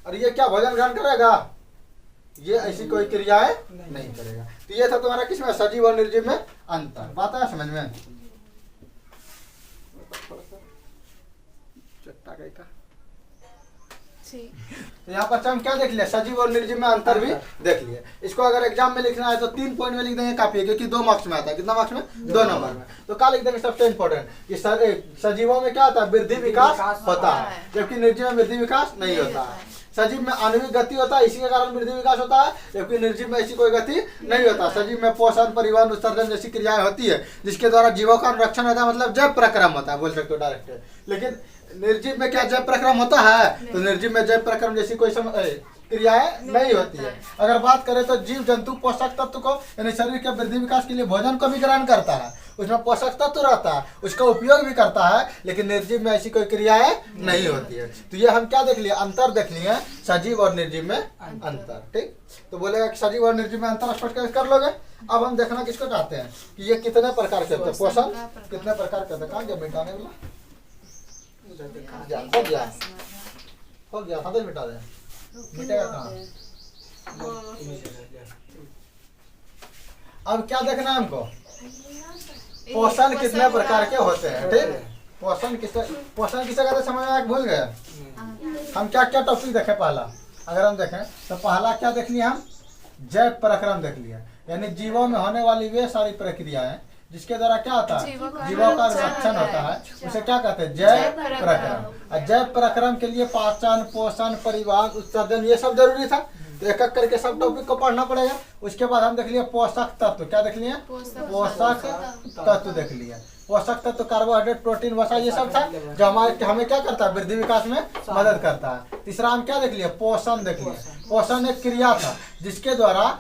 और ये क्या भोजन ग्रहण करेगा, ये ऐसी कोई क्रियाएं नहीं करेगा। तो ये था तुम्हारा किसमें, सजीव और निर्जीव में अंतर। बात है समझ में, चट्टा गई था। तो यहाँ पर हम क्या देख लिया, सजीव और निर्जीव में अंतर भी देख लिया। इसको अगर एग्जाम में लिखना है तो 3 पॉइंट में लिख देंगे काफी है, क्योंकि 2 मार्क्स में आता है। कितना मार्क्स में, 2 नंबर में। तो क्या लिख देंगे सबसे इंपॉर्टेंट कि सजीवों में क्या होता है, वृद्धि विकास होता है, जबकि निर्जीव में वृद्धि विकास नहीं होता है। सजीव में आणविक गति होता है, इसी के कारण वृद्धि विकास होता है, जबकि निर्जीव में ऐसी कोई गति नहीं होता। सजीव में पोषण, परिवहन, उत्सर्जन जैसी क्रियाएं होती है, जिसके द्वारा जीवों का अनुरक्षण होता है, मतलब जैव प्रक्रम होता है, बोल सकते हो डायरेक्ट। लेकिन निर्जीव में क्या जैव प्रक्रम होता है? तो निर्जीव में जैव प्रक्रम जैसी कोई क्रियाएं नहीं होती है। अगर बात करें तो जीव जंतु पोषक तत्व को यानी शरीर के वृद्धि विकास के लिए भोजन को भी ग्रहण करता है, उसमें पोषक तत्व रहता है, उसका उपयोग भी करता है, लेकिन निर्जीव में ऐसी कोई क्रियाएं नहीं होती है। तो ये हम क्या देख लिए? अंतर देख लिए, सजीव और निर्जीव में अंतर। ठीक, तो बोलेगा कि सजीव और निर्जीव में अंतर स्पष्ट कर लोगे। अब हम देखना किसको कहते हैं कि ये कितने प्रकार के होते हैं, पोषण कितने प्रकार के होते हैं। कहाँ गया मिटाने वाला? हो गया था तो मिटा दे, मिटेगा कहाँ? अब क्या देखना है हमको? पोषण कितने प्रकार के होते हैं। ठीक, पोषण किसे कहते हैं समझ में भूल गए? हम क्या क्या टॉपिक देखे पहला? अगर हम देखें तो पहला क्या देख लिया हम? जैव प्रक्रम देख लिया, यानी जीवों में होने वाली वे सारी प्रक्रियाएं जिसके द्वारा क्या होता है? जीवों का रक्षण होता है, उसे क्या कहते हैं? जैव प्रक्रम। और जैव प्रक्रम के लिए पाचन, पोषण, परिवहन, उत्सर्जन ये सब जरूरी था। तो एक एक करके सब टॉपिक को पढ़ना पड़ेगा। उसके बाद हम देख लिए पोषक तत्व। क्या देख लिए? पोषक तत्व देख लिए। पोषक तत्व कार्बोहाइड्रेट, प्रोटीन, वसा ये सब था जो हमें क्या करता है? वृद्धि विकास में मदद करता है। तीसरा हम क्या देख लिए? पोषण देख लिए। पोषण एक क्रिया था जिसके द्वारा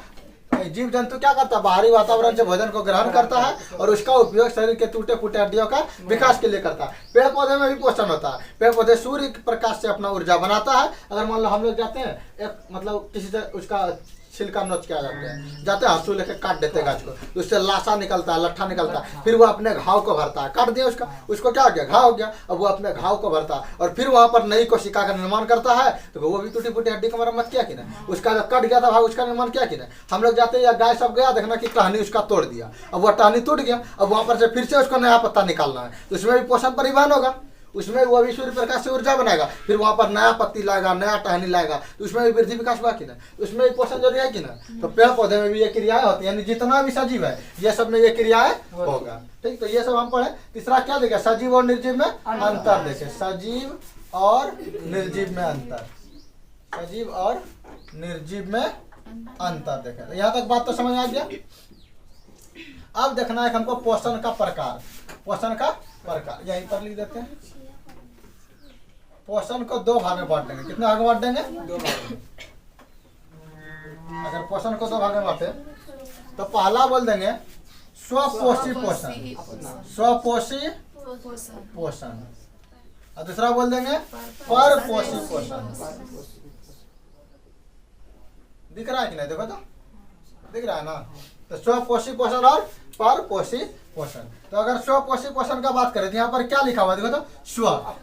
जीव जंतु क्या करता है? बाहरी वातावरण से भोजन को ग्रहण करता है और उसका उपयोग शरीर के टूटे फूटे हड्डियों का विकास के लिए करता है। पेड़ पौधे में भी पोषण होता है। पेड़ पौधे सूर्य के प्रकाश से अपना ऊर्जा बनाता है। अगर मान लो हम लोग जाते हैं एक मतलब किसी से उसका छिलका नोच के आ जाते हैं हंसू लेके काट देते हैं गाछ को, तो उससे लाशा निकलता है, लट्ठा निकलता है, फिर वो अपने घाव को भरता है। काट दिया उसको क्या हो गया? घाव हो गया। अब वो अपने घाव को भरता है और फिर वहां पर नई कोशिका का निर्माण करता है। तो वो भी टूटी फूटी हड्डी का मरम्मत किया कि ना? उसका जो कट गया था भाई उसका निर्माण किया कि ना? हम लोग जाते हैं या गाय सब गया देखना कि टहनी उसका तोड़ दिया, अब वह टहनी टूट गया, अब वहां पर से फिर से उसको नया पत्ता निकालना है, तो उसमें भी पोषण परिवहन होगा। उसमें वो भी सूर्य प्रकाश से ऊर्जा बनाएगा, फिर वहां पर नया पत्ती लाएगा, नया टहनी लाएगा, तो उसमें भी वृद्धि विकास हुआ कि ना? उसमें भी पोषण जरूरी है कि ना? तो पेड़ पौधे में भी ये क्रियाएं होती है, यानी जितना भी सजीव है ये सब में ये क्रियाएं होगा। ठीक, तो ये सब हम पढ़े। तीसरा क्या देखे? सजीव और निर्जीव में अंतर देखे। सजीव और निर्जीव में अंतर। सजीव और निर्जीव में अंतर देखे। तो यहाँ तक बात तो समझ आ गया। अब देखना है हमको पोषण का प्रकार। पोषण का प्रकार यहीं पर लिख देते हैं। पोषण को दो भाग में बांट देंगे। कितने भाग में बांट देंगे? दो भाग। अगर पोषण को दो भाग में बांटे तो पहला बोल देंगे स्वपोषी पोषण, स्वपोषी पोषण, और दूसरा बोल देंगे परपोषी पोषण। दिख रहा है कि नहीं? देखो तो दिख रहा है ना? तो स्वपोषी पोषण और परपोषी पोषण। तो अगर स्वपोषी पोषण का बात करें तो यहाँ पर क्या लिखा हुआ है? देखो तो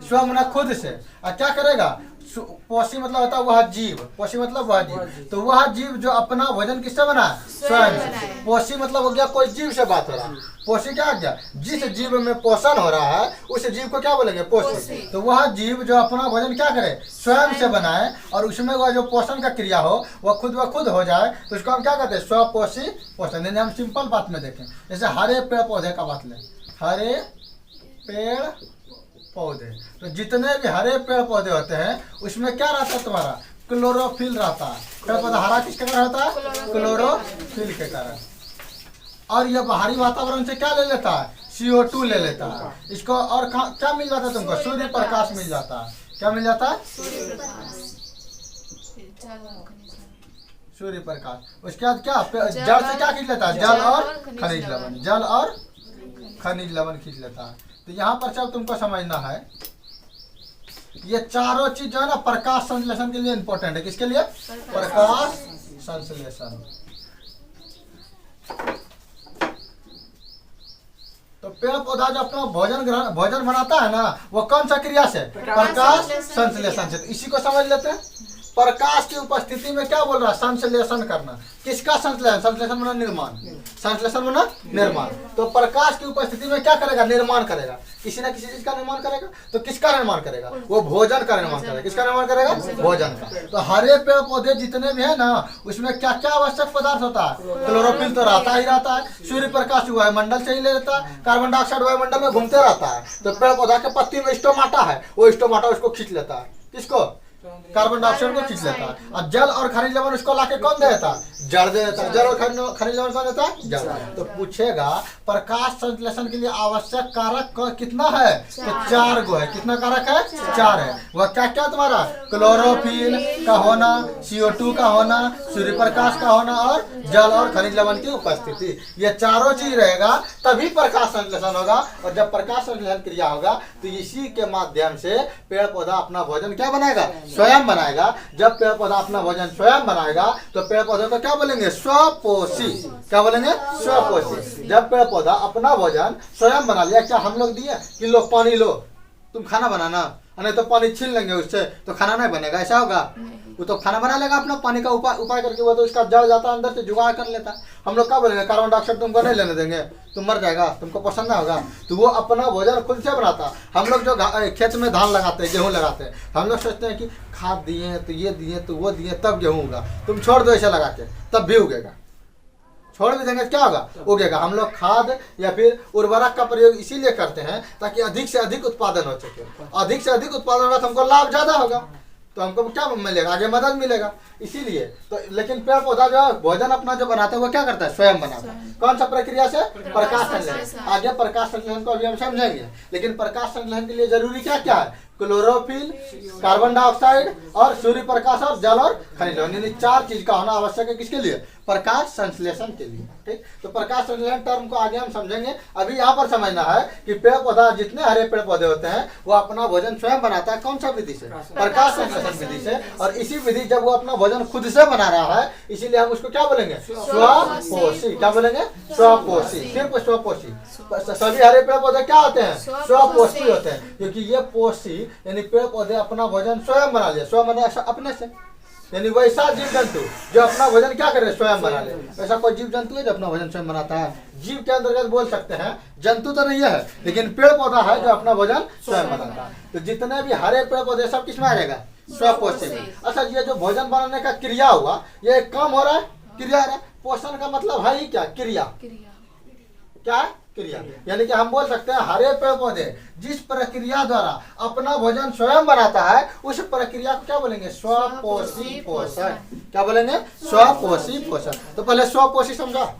स्व मना खुद से, और क्या करेगा? पोषी मतलब होता है वह जीव, पोषी मतलब वह जीव, तो वह जीव जो अपना भोजन किससे बना? स्वयं से। पोषी मतलब हो गया कोई जीव से बात हो रहा है। पोषी क्या हो गया? जिस जीव में पोषण हो रहा है उस जीव को क्या बोलेंगे? पोषी। तो वह जीव जो अपना भोजन क्या करे? स्वयं से बनाए और उसमें वह जो पोषण का क्रिया हो वह खुद हो जाए, तो उसको हम क्या कहते हैं? स्वपोषी पोषण। यानी हम सिंपल बात में देखें, जैसे हरे पेड़ पौधे का बात लें, हरे पेड़ पौधे, तो जितने भी हरे पेड़ पौधे होते हैं उसमें क्या रहता है तुम्हारा? क्लोरोफिल रहता है। पेड़ पौधा हरा किसके कारण होता है? क्लोरोफिल के कारण। और यह बाहरी वातावरण से क्या ले लेता है? CO2 ले लेता है। इसको और क्या मिल जाता है तुमको? सूर्य प्रकाश मिल जाता है। क्या मिल जाता है? सूर्य प्रकाश। उसके बाद क्या जल से क्या खींच लेता है? जल और खनिज लवण। जल और खनिज लवण खींच लेता है। तो यहाँ पर सब तुमको समझना है ये चारों चीज जो है ना प्रकाश संश्लेषण के लिए इंपॉर्टेंट है। किसके लिए? प्रकाश संश्लेषण। तो पेड़ पौधा जो अपना भोजन बनाता है ना वो कौन सा क्रिया से? प्रकाश संश्लेषण से। तो इसी को समझ लेते हैं। प्रकाश की उपस्थिति में क्या बोल रहा है? संश्लेषण करना। किसका संश्लेषण? संश्लेषण माना निर्माण, संश्लेषण माना निर्माण। तो प्रकाश की उपस्थिति में क्या करेगा? निर्माण करेगा। किसी ना किसी चीज का निर्माण करेगा। तो किसका निर्माण करेगा? वो भोजन का निर्माण करेगा। किसका निर्माण करेगा? भोजन का। तो हरे पेड़ पौधे जितने भी है ना उसमें क्या क्या आवश्यक पदार्थ होता है? क्लोरोफिल तो रहता ही रहता है। सूर्य प्रकाश वायुमंडल से ही ले लेता है। कार्बन डाइऑक्साइड वायुमंडल में घूमते रहता है। तो पेड़ पौधा के पत्ती में स्टोमाटा है, वो स्टोमाटा उसको खींच लेता है। किसको? कार्बन डाइऑक्साइड को खींच लेता है। और जल और खनिज लवण उसको लाके कौन दे देता है? जड़ दे देता है। जल और खनिज लवण कौन देता है? जड़। तो पूछेगा प्रकाश संश्लेषण के लिए आवश्यक कारक कितना है? तो 4 गो है। कितना कारक है? 4 है। वह क्या क्या तुम्हारा? क्लोरोफिल का होना, CO2 का होना, सूर्य प्रकाश का होना और जल और खनिज लवण की उपस्थिति। ये चारों चीज रहेगा तभी प्रकाश संश्लेषण होगा। और जब प्रकाश संश्लेषण क्रिया होगा तो इसी के माध्यम से पेड़ पौधा अपना भोजन क्या बनाएगा? स्वयं बनाएगा। जब पेड़ पौधा अपना भोजन स्वयं बनाएगा तो पेड़ पौधे को क्या बोलेंगे? स्वपोषी। क्या बोलेंगे? स्वपोषी। जब पेड़ पौधा अपना भोजन स्वयं बना लिया, क्या हम लोग दिए कि लो पानी लो तुम खाना बनाना, नहीं तो पानी छीन लेंगे उससे तो खाना नहीं बनेगा, ऐसा होगा? वो तो खाना बना लेगा अपना पानी का उपाय करके। वो तो उसका जड़ जाता है अंदर से, जुगाड़ कर लेता है। हम लोग क्या बोलेंगे? कार्बन डाइऑक्साइड तुमको नहीं लेने देंगे, तुम मर जाएगा, तुमको पसंद नहीं होगा। तो वो अपना भोजन खुद से बनाता। हम लोग जो खेत में धान लगाते हैं, गेहूं लगाते हैं, हम लोग सोचते हैं कि खाद दिए तो ये दिए तो वो दिए तब गेहूं होगा। तुम छोड़ दो ऐसे लगा के तब भी उगेगा। छोड़ भी देंगे क्या होगा? उगेगा। हम लोग खाद या फिर उर्वरक का प्रयोग इसीलिए करते हैं ताकि अधिक से अधिक उत्पादन हो सके। अधिक से अधिक उत्पादन होगा तो हमको लाभ ज्यादा होगा, तो हमको क्या मिलेगा? आगे मदद मिलेगा। इसीलिए तो लेकिन पेड़ पौधा जो भोजन अपना जो बनाता है वो क्या करता है? स्वयं बनाता है। कौन सा प्रक्रिया से? प्रकाश संश्लेषण। आगे प्रकाश संश्लेषण को अभी हम समझेंगे। लेकिन प्रकाश संश्लेषण के लिए जरूरी क्या क्या है? क्लोरोफिल, कार्बन डाइऑक्साइड और सूर्य प्रकाश और जल और खनिज लवण, यानी 4 चीज का होना आवश्यक है। किसके लिए? प्रकाश संश्लेषण के लिए। ठीक, तो प्रकाश संश्लेषण टर्म को आगे हम समझेंगे। अभी यहाँ पर समझना है कि पेड़ पौधा, जितने हरे पेड़ पौधे होते हैं वो अपना भोजन स्वयं बनाता है। कौन सा विधि से? प्रकाश संश्लेषण विधि से। और इसी विधि जब वो अपना भोजन खुद से बना रहा है, इसीलिए हम उसको क्या बोलेंगे? स्वपोषी। क्या बोलेंगे? स्वपोषी। सिर्फ स्वपोषी। सभी हरे पेड़ पौधे क्या होते हैं? स्वपोषी होते हैं, क्योंकि ये पोषी यानी पेड़ पौधे अपना भोजन स्वयं बना ले। स्वयं बना अपने से, यानी वैसा जीव जंतु जो अपना भोजन क्या करे? स्वयं बना ले। ऐसा कोई जीव जंतु है जो अपना भोजन स्वयं बनाता है? जीव के अंतर्गत बोल सकते हैं, जंतु तो नहीं है, लेकिन पेड़ पौधा है जो अपना भोजन स्वयं बनाता है। तो जितने भी हरे पेड़ पौधे सब किसमें आ जाएगा? स्वपोषी। अच्छा, ये जो भोजन बनाने का क्रिया हुआ, ये एक काम हो रहा है, क्रिया हो रहा है। पोषण का मतलब है ही क्या? क्रिया। क्या है? क्रिया। यानी कि हम बोल सकते हैं हरे पेड़ पौधे जिस प्रक्रिया द्वारा अपना भोजन स्वयं बनाता है उस प्रक्रिया को क्या बोलेंगे? स्वपोषी पोषण। क्या बोलेंगे? स्वपोषी पोषण। तो पहले स्वपोषी समझा।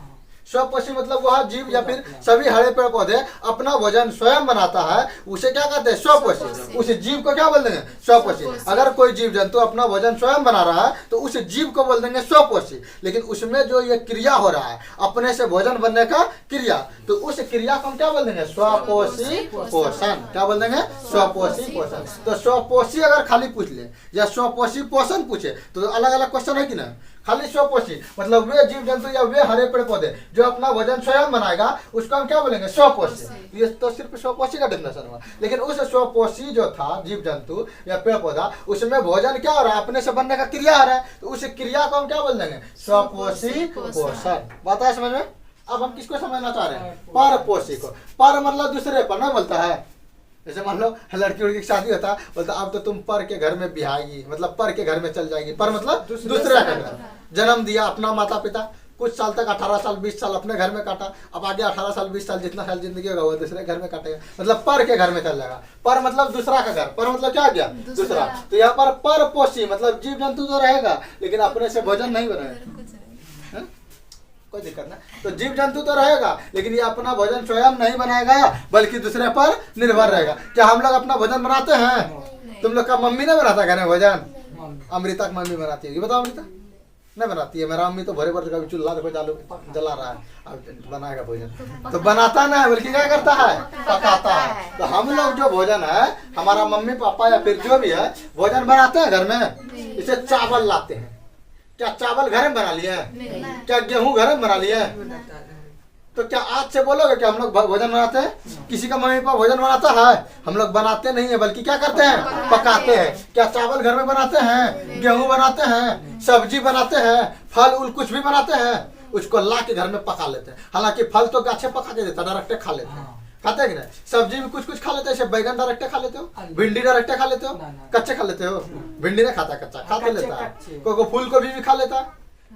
स्वपोषी मतलब वह जीव या फिर सभी हरे पेड़ पौधे अपना भोजन स्वयं बनाता है, उसे क्या कहते हैं? स्वपोषी। उस जीव को क्या बोल देंगे? स्वपोषी। अगर कोई जीव जंतु अपना भोजन स्वयं बना रहा है तो उस जीव को बोल देंगे स्वपोषी। लेकिन उसमें जो ये क्रिया हो रहा है, अपने से भोजन बनने का क्रिया, तो उस क्रिया को हम क्या बोल देंगे? स्वपोषी पोषण। क्या बोल देंगे? स्वपोषी पोषण। तो स्वपोषी अगर खाली पूछ ले या स्वपोषी पोषण पूछे तो अलग अलग क्वेश्चन है कि ना? खाली स्वपोषी मतलब वे जीव जंतु या वे हरे पेड़ पौधे जो अपना भोजन स्वयं बनाएगा उसको हम क्या बोलेंगे? स्वपोषी। ये तो सिर्फ स्वपोषी का डेफिनेशन हुआ। लेकिन उस स्वपोषी जो था जीव जंतु या पेड़ पौधा, उसमें भोजन क्या हो रहा है? अपने से बनने का क्रिया आ रहा है, तो उस क्रिया को हम क्या बोल देंगे? स्वपोषी पोषण। बात है समझ में? अब हम किसको समझना चाह रहे हैं? परपोषी को। पर मतलब दूसरे पर ना बोलता है। जैसे मान लो लड़की उड़की की शादी होता है, बोलता अब तो तुम पर के घर में बिहाएगी, मतलब पर के घर में चल जाएगी। पर मतलब दूसरे का घर। जन्म दिया अपना माता पिता, कुछ साल तक 18 साल 20 साल अपने घर में काटा, अब आगे 18 साल 20 साल जितना साल जिंदगी होगा वो दूसरे घर में काटेगा, मतलब पर के घर में चल जाएगा। पर मतलब दूसरा का घर। पर मतलब क्या गया? दूसरा। तो यहाँ पर परपोषी मतलब जीव जंतु तो रहेगा लेकिन अपने से भोजन नहीं बनाएगा, कोई दिक्कत ना। तो जीव जंतु तो रहेगा लेकिन ये अपना भोजन स्वयं नहीं बनाएगा बल्कि दूसरे पर निर्भर रहेगा। क्या हम लोग अपना भोजन बनाते हैं? तुम लोग का मम्मी नहीं बनाता घर में भोजन? अमृता की मम्मी बनाती है, ये बताओ। अमृता नहीं बनाती है। मेरा मम्मी तो भरे भरे कभी चूल्हा देखो चालू जला रहा है, अब बनाएगा भोजन। तो बनाता ना है बल्कि क्या करता है? पकाता है। तो हम लोग जो भोजन है, हमारा मम्मी पापा या फिर जो भी है भोजन बनाते हैं घर में। इसे चावल लाते हैं। क्या चावल घर में बना लिए? क्या गेहूं घर में बना लिए? तो क्या आज से बोलोगे कि हम लोग भोजन बनाते हैं? किसी का मम्मी पापा भोजन बनाता है? हम लोग बनाते नहीं है बल्कि क्या करते हैं? पकाते हैं। क्या चावल घर में बनाते हैं? गेहूं बनाते हैं, सब्जी बनाते हैं, फल उल कुछ भी बनाते हैं, उसको ला के घर में पका लेते हैं। हालांकि फल तो गाछे पका के देता, डायरेक्ट खा लेते हैं। खाते हैं कि नहीं? सब्जी भी कुछ कुछ खा लेते हैं। बैगन डायरेक्ट खा लेते हो? भिंडी डायरेक्ट खा लेते हो? कच्चे खा लेते हो? भिंडी नहीं खाता, कच्चा खा तो लेता है। कोई फूल गोभी भी खा लेता है,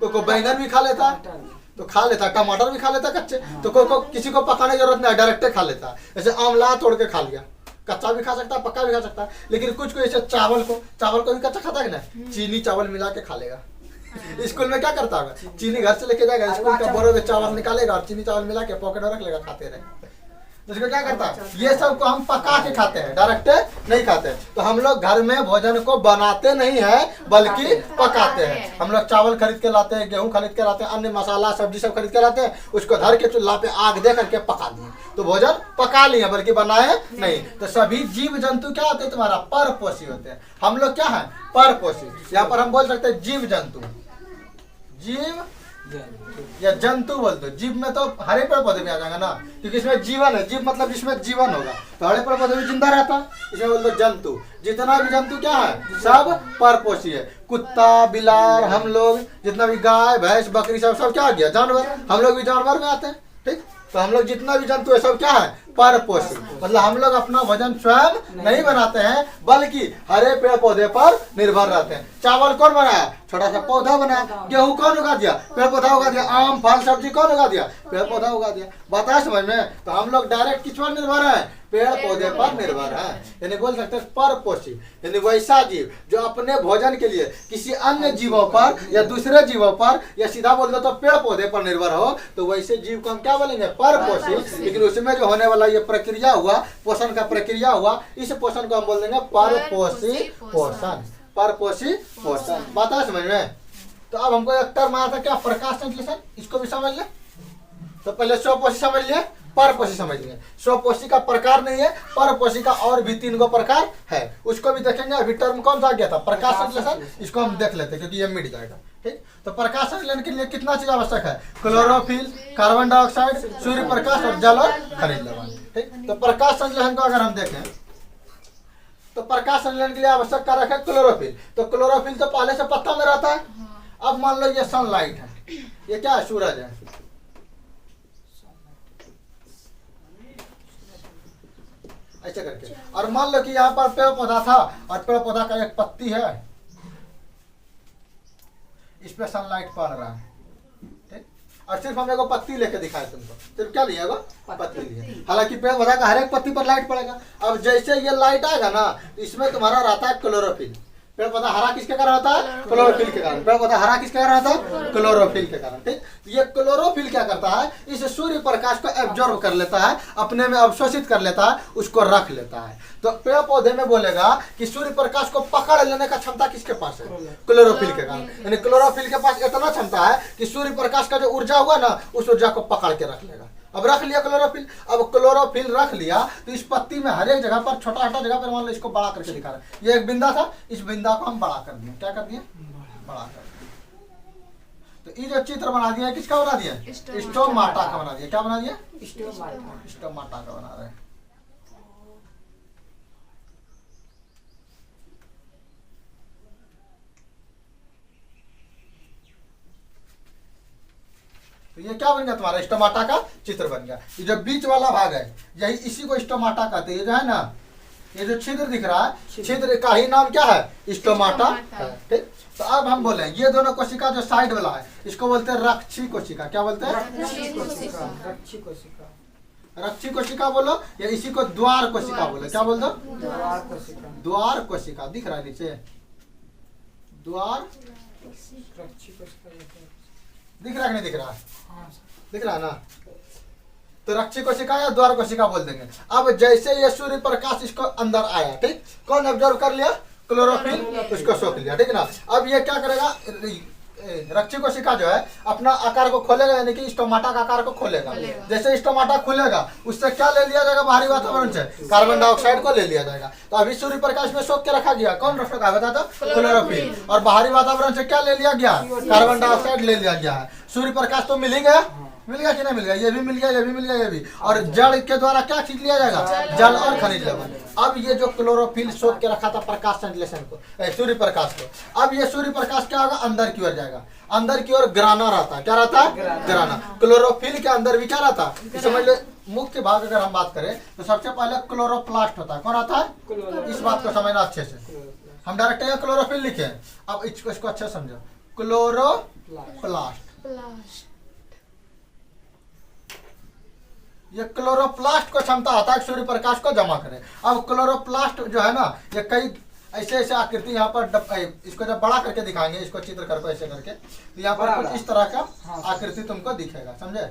कोई बैंगन भी खा लेता है, तो खा लेता है। टमाटर भी खा लेता है कच्चे। तो कोई किसी को पकाने की जरूरत नहीं, डायरेक्ट खा लेता है। जैसे आंवला तोड़ के खा लिया, कच्चा भी खा सकता है, पक्का भी खा सकता है, लेकिन कुछ कोई ऐसे चावल को भी कच्चा खाता है ना, चीनी चावल मिला के खा लेगा। स्कूल में क्या करता होगा, चीनी घर से लेके जाएगा, स्कूल का बोरे में चावल निकालेगा और चीनी चावल मिला के पॉकेट में रख लेगा, खाते रहे। तो इसको क्या करता है, ये सब को हम पका के खाते हैं, डायरेक्ट नहीं खाते। तो हम लोग घर में भोजन को बनाते नहीं है बल्कि पकाते हैं। हम लोग चावल खरीद के लाते हैं, गेहूं खरीद के लाते हैं, अन्य मसाला सब्जी सब खरीद के लाते हैं, उसको धर के चूल्हा पे आग दे करके पका दिए, तो भोजन पका लिए बल्कि बनाए नहीं। तो सभी जीव जंतु क्या होते हैं तुम्हारा, परपोषी होते हैं। हम लोग क्या है, परपोषी। यहाँ पर हम बोल सकते हैं जीव जंतु, जीव या जंतु बोल दो। जीव में तो हरे पेड़ पौधे भी आ जाएगा ना, क्योंकि इसमें जीवन है। जीव मतलब जिसमें जीवन होगा, तो हरे पेड़ पौधे भी जिंदा रहता है, इसमें बोल दो जंतु। जितना भी जंतु क्या है, सब परपोषी है। कुत्ता, बिलार, हम लोग जितना भी गाय, भैंस, बकरी सब क्या आ गया, जानवर। हम लोग भी जानवर में आते हैं, ठीक। तो हम लोग जितना भी जंतु है सब क्या है, परपोषी। मतलब हम लोग अपना भोजन स्वयं नहीं बनाते हैं बल्कि हरे पेड़ पौधे पर निर्भर रहते हैं। चावल कौन बनाया, छोटा सा पौधा बनाया। गेहूं कौन उगा दिया, पेड़ पौधा उगा दिया। आम फल सब्जी कौन उगा दिया, पेड़ पौधा उगा दिया। बताया समझ में। तो हम लोग डायरेक्ट किस पर निर्भर है, पेड़ पौधे पर निर्भर है। यानी बोल सकते हैं परपोषी, यानी वैसा जीव जो अपने भोजन के लिए किसी अन्य जीवों पर या दूसरे जीवों पर या सीधा बोल दो तो पेड़ पौधे पर निर्भर हो, तो वैसे जीव को हम क्या बोलेंगे, परपोषी। लेकिन उसमें जो होने वाला ये प्रक्रिया हुआ, पोषण का प्रक्रिया हुआ, इस पोषण को हम बोल देंगे परपोषी पोषण। परपोषी पोषण। बात है समझ में। तो अब हमको एक टर्म आया था क्या, प्रकाश संश्लेषण, इसको भी समझ ले। तो पहले स्वपोषी समझ लिया, परपोषी समझ लिए। स्वपोषी का प्रकार नहीं है, परपोषी का और भी 3 गो प्रकार है, उसको भी देखेंगे। अभी टर्म कौन सा आ गया था, प्रकाश संश्लेषण, इसको हम देख लेते हैं क्योंकि ये मिट जाएगा, ठीक। तो प्रकाश संश्लेषण के लिए कितना चीज आवश्यक है, chlorophyll, carbon dioxide, Surya Prakash और जल और खनिज लवण, ठीक। तो प्रकाश संश्लेषण को अगर हम देखें तो प्रकाश संश्लेषण के लिए आवश्यक कारक है क्लोरोफिल। तो क्लोरोफिल तो पहले से पत्ता में रहता है। अब मान लो ये सनलाइट है, ये क्या है, सूरज है। ऐसे करके, और मान लो कि यहाँ पर पेड़ पौधा था और पेड़ पौधा का एक पत्ती है, इस पे सनलाइट पड़ रहा है, ठीक। और सिर्फ हम एगो पत्ती लेके दिखाए तुमको, सिर्फ क्या लिए, एगो पत्ती लिए। हालांकि पेड़ पौधा का हर एक पत्ती पर लाइट पड़ेगा। अब जैसे ये लाइट आएगा ना, इसमें तुम्हारा रहता है क्लोरोफिल। पेड़ पौधा हरा किसके कारण होता है, क्लोरोफिल के कारण। पेड़ पौधा हरा किसके कारण होता है, क्लोरोफिल के कारण, ठीक। ये क्लोरोफिल क्या करता है, इस सूर्य प्रकाश को एब्जॉर्ब कर लेता है, अपने में अवशोषित कर लेता है, उसको रख लेता है। तो पेड़ पौधे में बोलेगा कि सूर्य प्रकाश को पकड़ लेने का क्षमता किसके पास है, क्लोरोफिल के कारण। यानी क्लोरोफिल के पास इतना क्षमता है कि सूर्य प्रकाश का जो ऊर्जा हुआ ना, उस ऊर्जा को पकड़ के रख लेगा। अब रख लिया क्लोरोफिल। अब क्लोरोफिल रख लिया तो इस पत्ती में हर एक जगह पर, छोटा छोटा जगह पर, मान लो इसको बड़ा करके दिखा रहा है, ये एक बिंदा था, इस बिंदा को हम बड़ा कर दिए। क्या कर दिए, बड़ा कर दिए। तो ये जो चित्र बना दिया है, किसका बना दिया, स्टोमाटा का बना दिया। क्या बना दिया, स्टोमाटा का बना रहे हैं। तो ये क्या बन गया, तुम्हारा स्टोमाटा का चित्र बन गया। ये जो बीच वाला भाग है, यही इसी को स्टोमाटा कहते हैं। ये जो है ना, ये जो छिद्र दिख रहा है, छिद्र का ही नाम क्या है, स्टोमाटा है, ठीक। तो अब हम बोले ये दोनों कोशिका जो साइड वाला है, इसको बोलते हैं रक्षी कोशिका। क्या बोलते हैं, रक्षी कोशिका। रक्षी कोशिका बोलो, या इसी को द्वार कोशिका बोलो। क्या बोल दो, द्वार कोशिका। द्वार कोशिका दिख रहा है नीचे, द्वार रक्षी कोशिका दिख रहा है कि नहीं दिख रहा है, हाँ, दिख रहा है ना। तो रक्षी कोशिका या द्वार कोशिका बोल देंगे। अब जैसे ये सूर्य प्रकाश इसको अंदर आया, ठीक, कौन ऑब्जर्व कर लिया, क्लोरोफिल, उसको सोख लिया, ठीक है ना। अब ये क्या करेगा, रक्षी कोशिका जो है अपना आकार को खोलेगा, यानी कि स्टोमाटा का आकार को खोलेगा। जैसे स्टोमाटा खुलेगा, उससे क्या ले लिया जाएगा, बाहरी वातावरण से कार्बन डाइऑक्साइड को ले लिया जाएगा। तो अभी सूर्य प्रकाश में सोख के रखा गया, कौन रखा बता दो, क्लोरोफिल। और बाहरी वातावरण से क्या ले लिया गया, कार्बन डाइऑक्साइड ले लिया गया है। सूर्य प्रकाश तो मिल ही गया, मिल गया कि नहीं मिल गया, ये भी मिल गया, ये भी मिल गया, ये भी। और जड़ के द्वारा क्या खींच लिया जाएगा, जल और खनिज लवण। अब ये जो क्लोरोफिल सोख के रखा था प्रकाश संश्लेषण को, सूर्य प्रकाश को, अब ये सूर्य प्रकाश क्या होगा, अंदर की ओर जाएगा। अंदर की ओर ग्राना रहता है, क्या रहता है, ग्राना। क्लोरोफिल के अंदर भी क्या रहता है, समझ ले। मुख्य भाग अगर हम बात करें तो सबसे पहले क्लोरोप्लास्ट होता है। कौन आता है, इस बात को समझना अच्छे से। हम डायरेक्ट यहाँ क्लोरोफिल लिखे, अब इसको अच्छे समझो, क्लोरोप्लास्ट। ये क्लोरोप्लास्ट को क्षमता आता है सूर्य प्रकाश को जमा करे। अब क्लोरोप्लास्ट जो है ना, ये कई ऐसे ऐसे आकृति यहाँ पर इसको जब बड़ा करके दिखाएंगे, इसको चित्र करके ऐसे करके, तो यहाँ पर कुछ इस तरह का आकृति तुमको दिखेगा, समझे।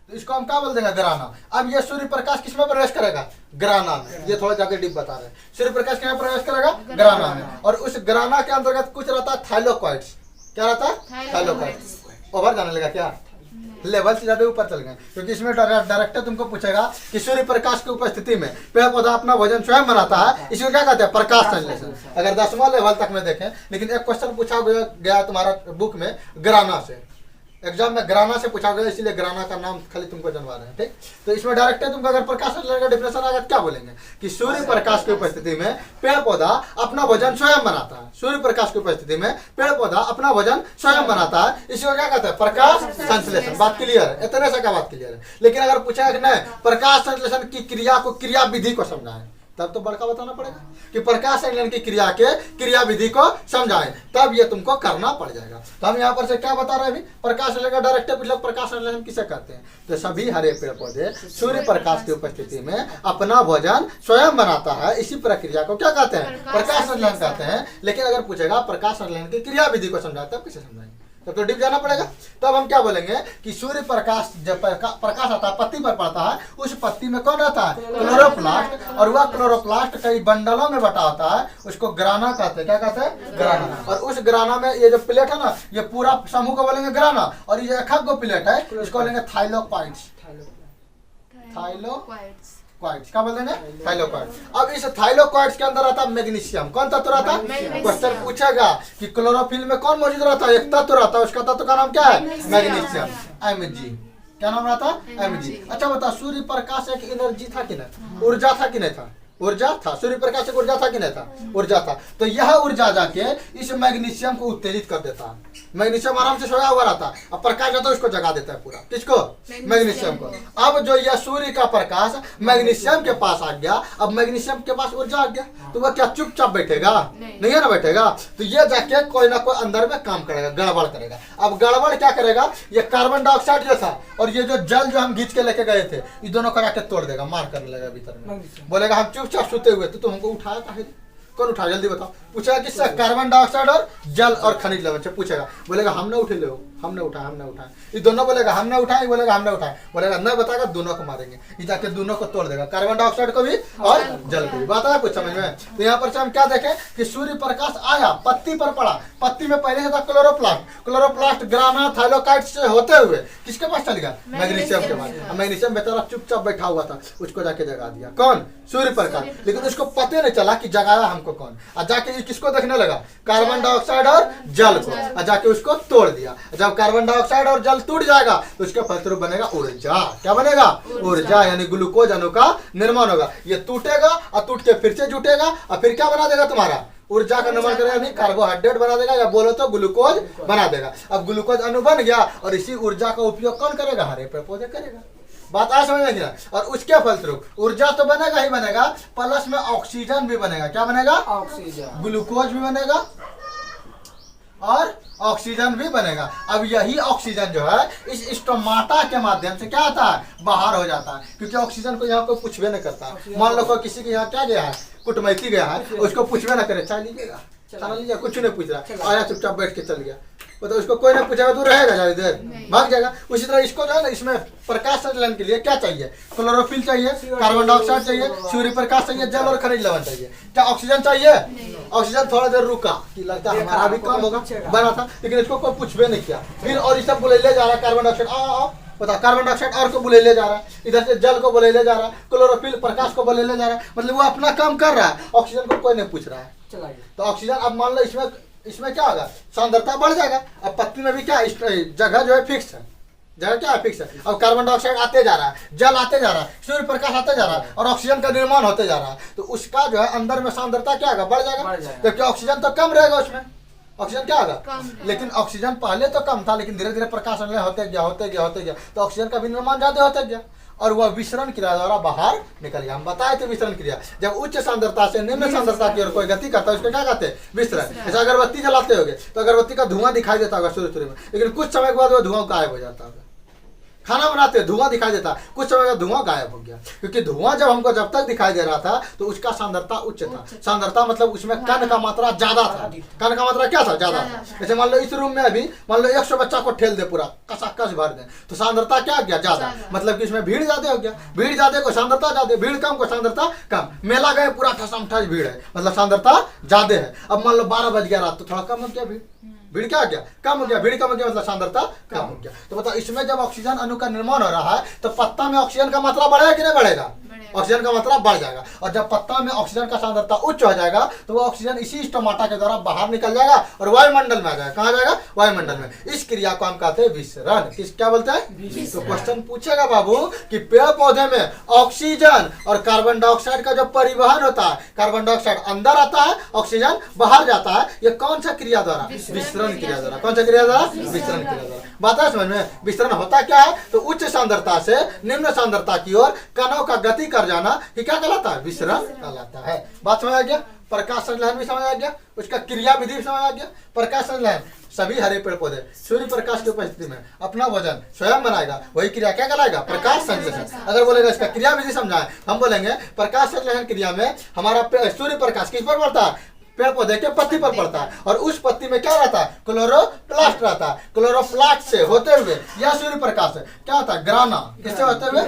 तो इसको हम क्या बोल देंगे, ग्राना। अब ये सूर्य प्रकाश किसमें प्रवेश करेगा, ग्राना में। ये थोड़ा ज्यादा डीप बता रहे हैं। सूर्य प्रकाश किसमें प्रवेश करेगा, ग्राना में। और उस ग्राना के अंतर्गत कुछ रहता है थाइलोक्वाइट्स। क्या रहता है, थाइलोक्वाइट्स। ओवर जाने लगा क्या, लेवल से ज्यादा ऊपर चल गए, क्योंकि इसमें डायरेक्टर तुमको पूछेगा कि सूर्य प्रकाश की उपस्थिति में पेड़ पौधा अपना भोजन स्वयं बनाता है, इसको क्या कहते हैं, प्रकाश संश्लेषण। अगर 10वां लेवल तक में देखें, लेकिन एक क्वेश्चन पूछा गया तुम्हारा बुक में ग्राना से, एग्जाम में ग्राना से पूछा गया, इसलिए ग्राना का नाम खाली तुमको जनवा रहे हैं, ठीक। तो इसमें डायरेक्टर तुमको अगर प्रकाश संश्लेषण का डिफिनेशन आएगा क्या बोलेंगे कि सूर्य प्रकाश की उपस्थिति में पेड़ पौधा अपना भोजन स्वयं बनाता है। सूर्य प्रकाश की उपस्थिति में पेड़ पौधा अपना भोजन स्वयं बनाता है, इसको क्या कहते हैं, प्रकाश संश्लेषण। बात क्लियर है, इतने से क्या बात क्लियर है। लेकिन अगर पूछा कि नहीं, प्रकाश संश्लेषण की क्रिया को, क्रिया विधि को समझाएं, तब तो बड़का बताना पड़ेगा कि प्रकाश संश्लेषण की क्रिया के क्रिया विधि को समझाएं, तब ये तुमको करना पड़ जाएगा। तो हम यहाँ पर से क्या बता रहे हैं अभी, प्रकाश संश्लेषण का डायरेक्टर पूछ लो, प्रकाश संश्लेषण किसे कहते हैं। तो सभी हरे पेड़ पौधे सूर्य प्रकाश की उपस्थिति में अपना भोजन स्वयं बनाता है, इसी प्रक्रिया को क्या कहते हैं, प्रकाश संश्लेषण कहते हैं। लेकिन अगर पूछेगा प्रकाश संश्लेषण की क्रिया विधि को समझाते हैं, किसे समझाएंगे, तब तो डीप जाना पड़ेगा। तब हम क्या बोलेंगे कि सूर्य प्रकाश, जब प्रकाश आता है पत्ती पर पड़ता है, उस पत्ती में कौन रहता है, क्लोरोप्लास्ट। और वह क्लोरोप्लास्ट कई बंडलों में बटा होता है, उसको ग्राना कहते हैं। क्या कहते हैं, ग्राना। और उस ग्राना में ये जो प्लेट है ना, ये पूरा समूह को बोलेंगे ग्राना, और ये एक गो प्लेट है, इसको बोलेंगे थाइलोक्वाइट्स। थाइलोक्वाइट्स क्या बोलते हैं, थाइलोक्वाइट्स। अब इस थाइलोक्वाइट्स के अंदर आता है मैग्नीशियम। कौन तत्व रहता है, क्वेश्चन पूछेगा कि क्लोरोफिल में कौन मौजूद रहता है, एक तत्व रहता है, उसका तत्व का नाम क्या है, मैग्नीशियम, Mg। क्या नाम रहता है, Mg। अच्छा बता, सूर्य प्रकाश एक एनर्जी था कि नहीं, ऊर्जा था कि नहीं था, ऊर्जा था। सूर्य प्रकाश एक ऊर्जा था कि नहीं था, ऊर्जा था। तो यह ऊर्जा जाके इस मैग्नीशियम को उत्तेजित कर देता है। मैग्नीशियम आराम से सोया हुआ रहता है, अब प्रकाश जाता है उसको जगा देता है पूरा। किसको, मैग्नीशियम को। अब जो यह सूर्य का प्रकाश मैग्नीशियम के पास आ गया, अब मैग्नीशियम के पास ऊर्जा आ गया, तो वह क्या चुपचाप बैठेगा, नहीं है ना बैठेगा। तो ये जाके कोई ना कोई अंदर में काम करेगा, गड़बड़ करेगा। अब गड़बड़ क्या करेगा, ये कार्बन डाइऑक्साइड जो था और ये जो जल जो हम घींच के लेके गए थे, ये दोनों करा के तोड़ देगा, मार करने लगेगा भीतर में। बोलेगा हम चुपचाप सोते हुए, तो हमको उठाया था, कौन उठाया, जल्दी बताओ। पूछेगा किससे, कार्बन डाइऑक्साइड और जल और खनिज लवण से पूछेगा। बोलेगा हमने उठे ले, हमने उठाया, हमने उठाया। ये दोनों बोलेगा हमने उठाया, बोलेगा हमने उठाया, बोलेगा नहीं बताएगा, दोनों को मारेंगे। ये जाके दोनों को तोड़ देगा, कार्बन डाइऑक्साइड को भी और जल को भी। बात है कुछ समझ में। तो यहाँ पर हम क्या देखें कि सूर्य प्रकाश आया, पत्ती पर पड़ा, पत्ती में पहले से था क्लोरोप्लास्ट। क्लोरोप्लास्ट ग्राना थाइलोक्वाइट्स से होते हुए किसके पास चल गया, मैग्नीशियम के पास। मैग्नीशियम बेचारा चुपचाप बैठा हुआ था, उसको जाके जगा दिया कौन, सूर्य प्रकाश। लेकिन उसको पता नहीं चला कि जगाया हमको कौन। और जाके किसको देखने लगा, कार्बन डाइऑक्साइड और जल को, और जाके उसको तोड़ दिया। जब कार्बन डाइऑक्साइड और जल टूट जाएगा तो उसके फलस्वरूप बनेगा ऊर्जा। क्या बनेगा, ऊर्जा, यानी ग्लूकोज अणु का निर्माण होगा। ये टूटेगा और टूट के फिर से जुटेगा और फिर क्या बना देगा, तुम्हारा ऊर्जा का निर्माण करेगा, यानी कार्बोहाइड्रेट बना देगा, या बोलो तो ग्लूकोज बना देगा। अब ग्लूकोज अणु बन गया और इसी ऊर्जा का उपयोग कौन करेगा, हरे पेड़ पौधे करेगा। बात आ समझ में। और उसके फलस्वरूप ऊर्जा तो बनेगा ही बनेगा, प्लस में ऑक्सीजन भी बनेगा। क्या बनेगा, ऑक्सीजन, ग्लूकोज भी बनेगा और ऑक्सीजन भी बनेगा। अब यही ऑक्सीजन जो है इस स्टोमाटा के माध्यम से क्या आता है, बाहर हो जाता है, क्योंकि ऑक्सीजन को यहाँ कोई पूछवे नहीं करता। मान लो कोई किसी के यहाँ क्या गया है, कुटमैती गया है, उसको पूछवे ना करे, चाय लीजिएगा, खाना लीजिएगा, कुछ नहीं पूछ रहा, आया चुपचाप बैठ के चल गया, तो उसको कोई नहीं पूछेगा, तो रहेगा ज्यादा देर, भाग जाएगा। उसी तरह इसको जो है ना, इसमें प्रकाश संश्लेषण के लिए क्या चाहिए, क्लोरोफिल चाहिए, कार्बन डाइऑक्साइड चाहिए, सूर्य प्रकाश चाहिए, जल और खनिज लवण चाहिए। क्या ऑक्सीजन चाहिए, ऑक्सीजन थोड़ा देर रुका कि लगता है हमारा भी काम होगा, बना था, लेकिन इसको कोई पूछवे नहीं किया। फिर और ये सब बोले ले जा रहा है, कार्बन डाइऑक्साइड आओ बता, कार्बन डाइऑक्साइड और को बोले ले जा रहा है, इधर से जल को बोले ले जा रहा है, क्लोरोफिल प्रकाश को बोले ले जा रहा है, मतलब वो अपना काम कर रहा है, ऑक्सीजन को कोई नहीं पूछ रहा है। तो ऑक्सीजन, अब मान लो इसमें क्या होगा, सांद्रता बढ़ जाएगा। अब पत्ती में भी क्या जगह जो है फिक्स है, जगह क्या है, फिक्स है। अब कार्बन डाइऑक्साइड आते जा रहा है, जल आते जा रहा है, सूर्य प्रकाश आते जा रहा है और ऑक्सीजन का निर्माण होते जा रहा है, तो उसका जो है अंदर में सांद्रता क्या होगा, बढ़ जाएगा, जबकि ऑक्सीजन तो कम रहेगा उसमें। ऑक्सीजन क्या होगा, लेकिन ऑक्सीजन पहले तो कम था, लेकिन धीरे धीरे प्रकाश होते गया, तो ऑक्सीजन का भी निर्माण ज्यादा होते गया और वह विसरण क्रिया द्वारा बाहर निकल गया। हम बताए थे विसरण क्रिया, जब उच्च सांद्रता से निम्न सांद्रता की ओर कोई गति करता है उसको क्या कहते हैं, विसरण। जैसे अगरबत्ती जलाते होगे तो अगरबत्ती का धुआं दिखाई देता होगा शुरू में, लेकिन कुछ समय के बाद वो धुआं गायब हो जाता होगा, खाना बनाते हैं धुआं दिखाई देता है, कुछ समय में धुआं गायब हो गया, क्योंकि धुआं जब तक दिखाई दे रहा था तो उसका सांद्रता उच्च था। सांद्रता मतलब उसमें कण का मात्रा ज्यादा था। कण का मात्रा क्या था? ज्यादा था। जैसे मान लो इस रूम में अभी मान लो 100 बच्चा को ठेल दे, पूरा कस भर दे, तो सांद्रता क्या गया? ज्यादा। मतलब कि इसमें भीड़ ज्यादा हो गया, भीड़ ज्यादा को सांद्रता ज्यादा, भीड़ कम को सांद्रता कम। मेला गए पूरा ठसम ठस भीड़ है, मतलब सांद्रता ज्यादा है। अब मान लो 12 बज गया रात, तो थोड़ा कम हो गया भीड़, भीड़ क्या हो गया? कम हो गया। भीड़ कम हो गया मतलब सांद्रता कम हो गया। तो बताओ इसमें जब ऑक्सीजन अणु का निर्माण हो रहा है तो पत्ता में ऑक्सीजन का मात्रा बढ़ेगा कि नहीं बढ़ेगा? ऑक्सीजन का मात्रा बढ़ जाएगा। और जब पत्ता में ऑक्सीजन का सांद्रता उच्च हो जाएगा तो वो ऑक्सीजन इसी स्टोमाटा के द्वारा बाहर निकल जाएगा और वायुमंडल में आ जाएगा। कहाँ जाएगा? वायुमंडल में। इस क्रिया को हम कहते हैं विसरण। किस क्या बोलते हैं? तो क्वेश्चन पूछेगा बाबू कि पेड़ पौधे में ऑक्सीजन और कार्बन डाइऑक्साइड का जो परिवहन होता है, कार्बन डाइऑक्साइड अंदर आता है, ऑक्सीजन बाहर जाता है, ये कौन सा क्रिया द्वारा? विसरण क्रिया द्वारा। कौन सा क्रिया द्वारा? विसरण क्रिया द्वारा। बात है समझ में? विसरण होता क्या है? तो उच्च सांद्रता से निम्न सांद्रता की ओर कणों का गति कर जाना ये क्या कहलाता है? विसरण कहलाता है। बात समझ आ गया? प्रकाश संश्लेषण भी समझ आ गया, उसका क्रिया विधि भी समझ आ गया। प्रकाश संश्लेषण, सभी हरे पेड़ पौधे सूर्य प्रकाश की उपस्थिति में अपना भोजन स्वयं बनाएगा, वही क्रिया क्या कहलाएगा? प्रकाश संश्लेषण। अगर बोलेगा इसका क्रिया विधि समझाए, हम बोलेंगे प्रकाश संश्लेषण क्रिया में हमारा सूर्य प्रकाश किस पर पड़ता है? पेड़ पौधे के पत्ती पर पड़ता है, और उस पत्ती में क्या रहता है? क्लोरोप्लास्ट रहता है। क्लोरोप्लास्ट से होते हुए या सूर्य प्रकाश से क्या होता है? ग्राना। किससे होते हुए?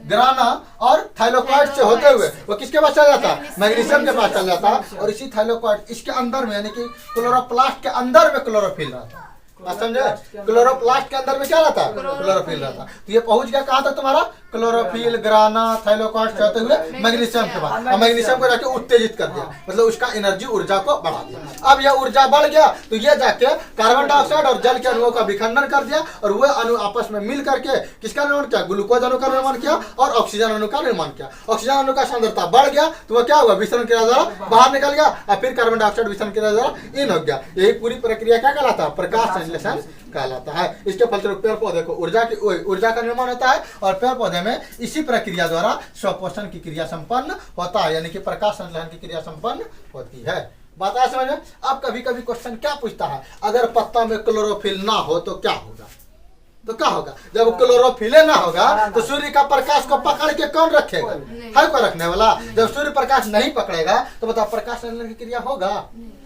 ग्राना और थाइलोकॉइड से होते हुए वो किसके पास चल जाता है? मैग्नीशियम के पास चल जाता है। और इसी थाइलोकॉइड इसके अंदर में यानी कि क्लोरोप्लास्ट के अंदर में क्लोरोफिल रहता है। बात समझे? क्लोरोप्लास्ट के अंदर में क्या रहता है? क्लोरोफिल रहता है। तो ये पहुंच गया कहाँ तक तुम्हारा? क्लोरोफिल, ग्राना, थाइलोकॉइड से होते हुए मैग्नीशियम के बाद, और मैग्नीशियम को जाके उत्तेजित कर दिया, मतलब उसका एनर्जी ऊर्जा को बढ़ा दिया। अब यह ऊर्जा बढ़ गया तो ये जाके कार्बन डाइऑक्साइड और जल के अणुओं का विखंडन कर दिया, और वह अणु आपस में मिल करके किसका निर्माण किया? ग्लूकोज अणु का निर्माण किया और ऑक्सीजन अणु का निर्माण किया। ऑक्सीजन अणु का सांद्रता बढ़ गया तो वह क्या हुआ? विसरण क्रिया द्वारा बाहर निकल गया, और फिर कार्बन डाइऑक्साइड विसरण क्रिया द्वारा इन हो गया। यही पूरी प्रक्रिया क्या कहलाता है? प्रकाश संश्लेषण कहलाता है। इसके फलस्वरूप पेड़ पौधे को ऊर्जा का निर्माण होता है, और पेड़ पौधे में इसी प्रक्रिया द्वारा स्वपोषण की क्रिया संपन्न होता है, यानी कि प्रकाश संश्लेषण की क्रिया संपन्न होती है। बात आ समझ में? अब कभी कभी क्वेश्चन क्या पूछता है, अगर पत्ता में क्लोरोफिल ना हो तो क्या होगा? तो क्या होगा? जब क्लोरोफिल ना होगा तो सूर्य का प्रकाश को पकड़ के कौन रखेगा? है कोई रखने वाला? जब सूर्य प्रकाश नहीं पकड़ेगा तो बताओ प्रकाश संश्लेषण की क्रिया होगा?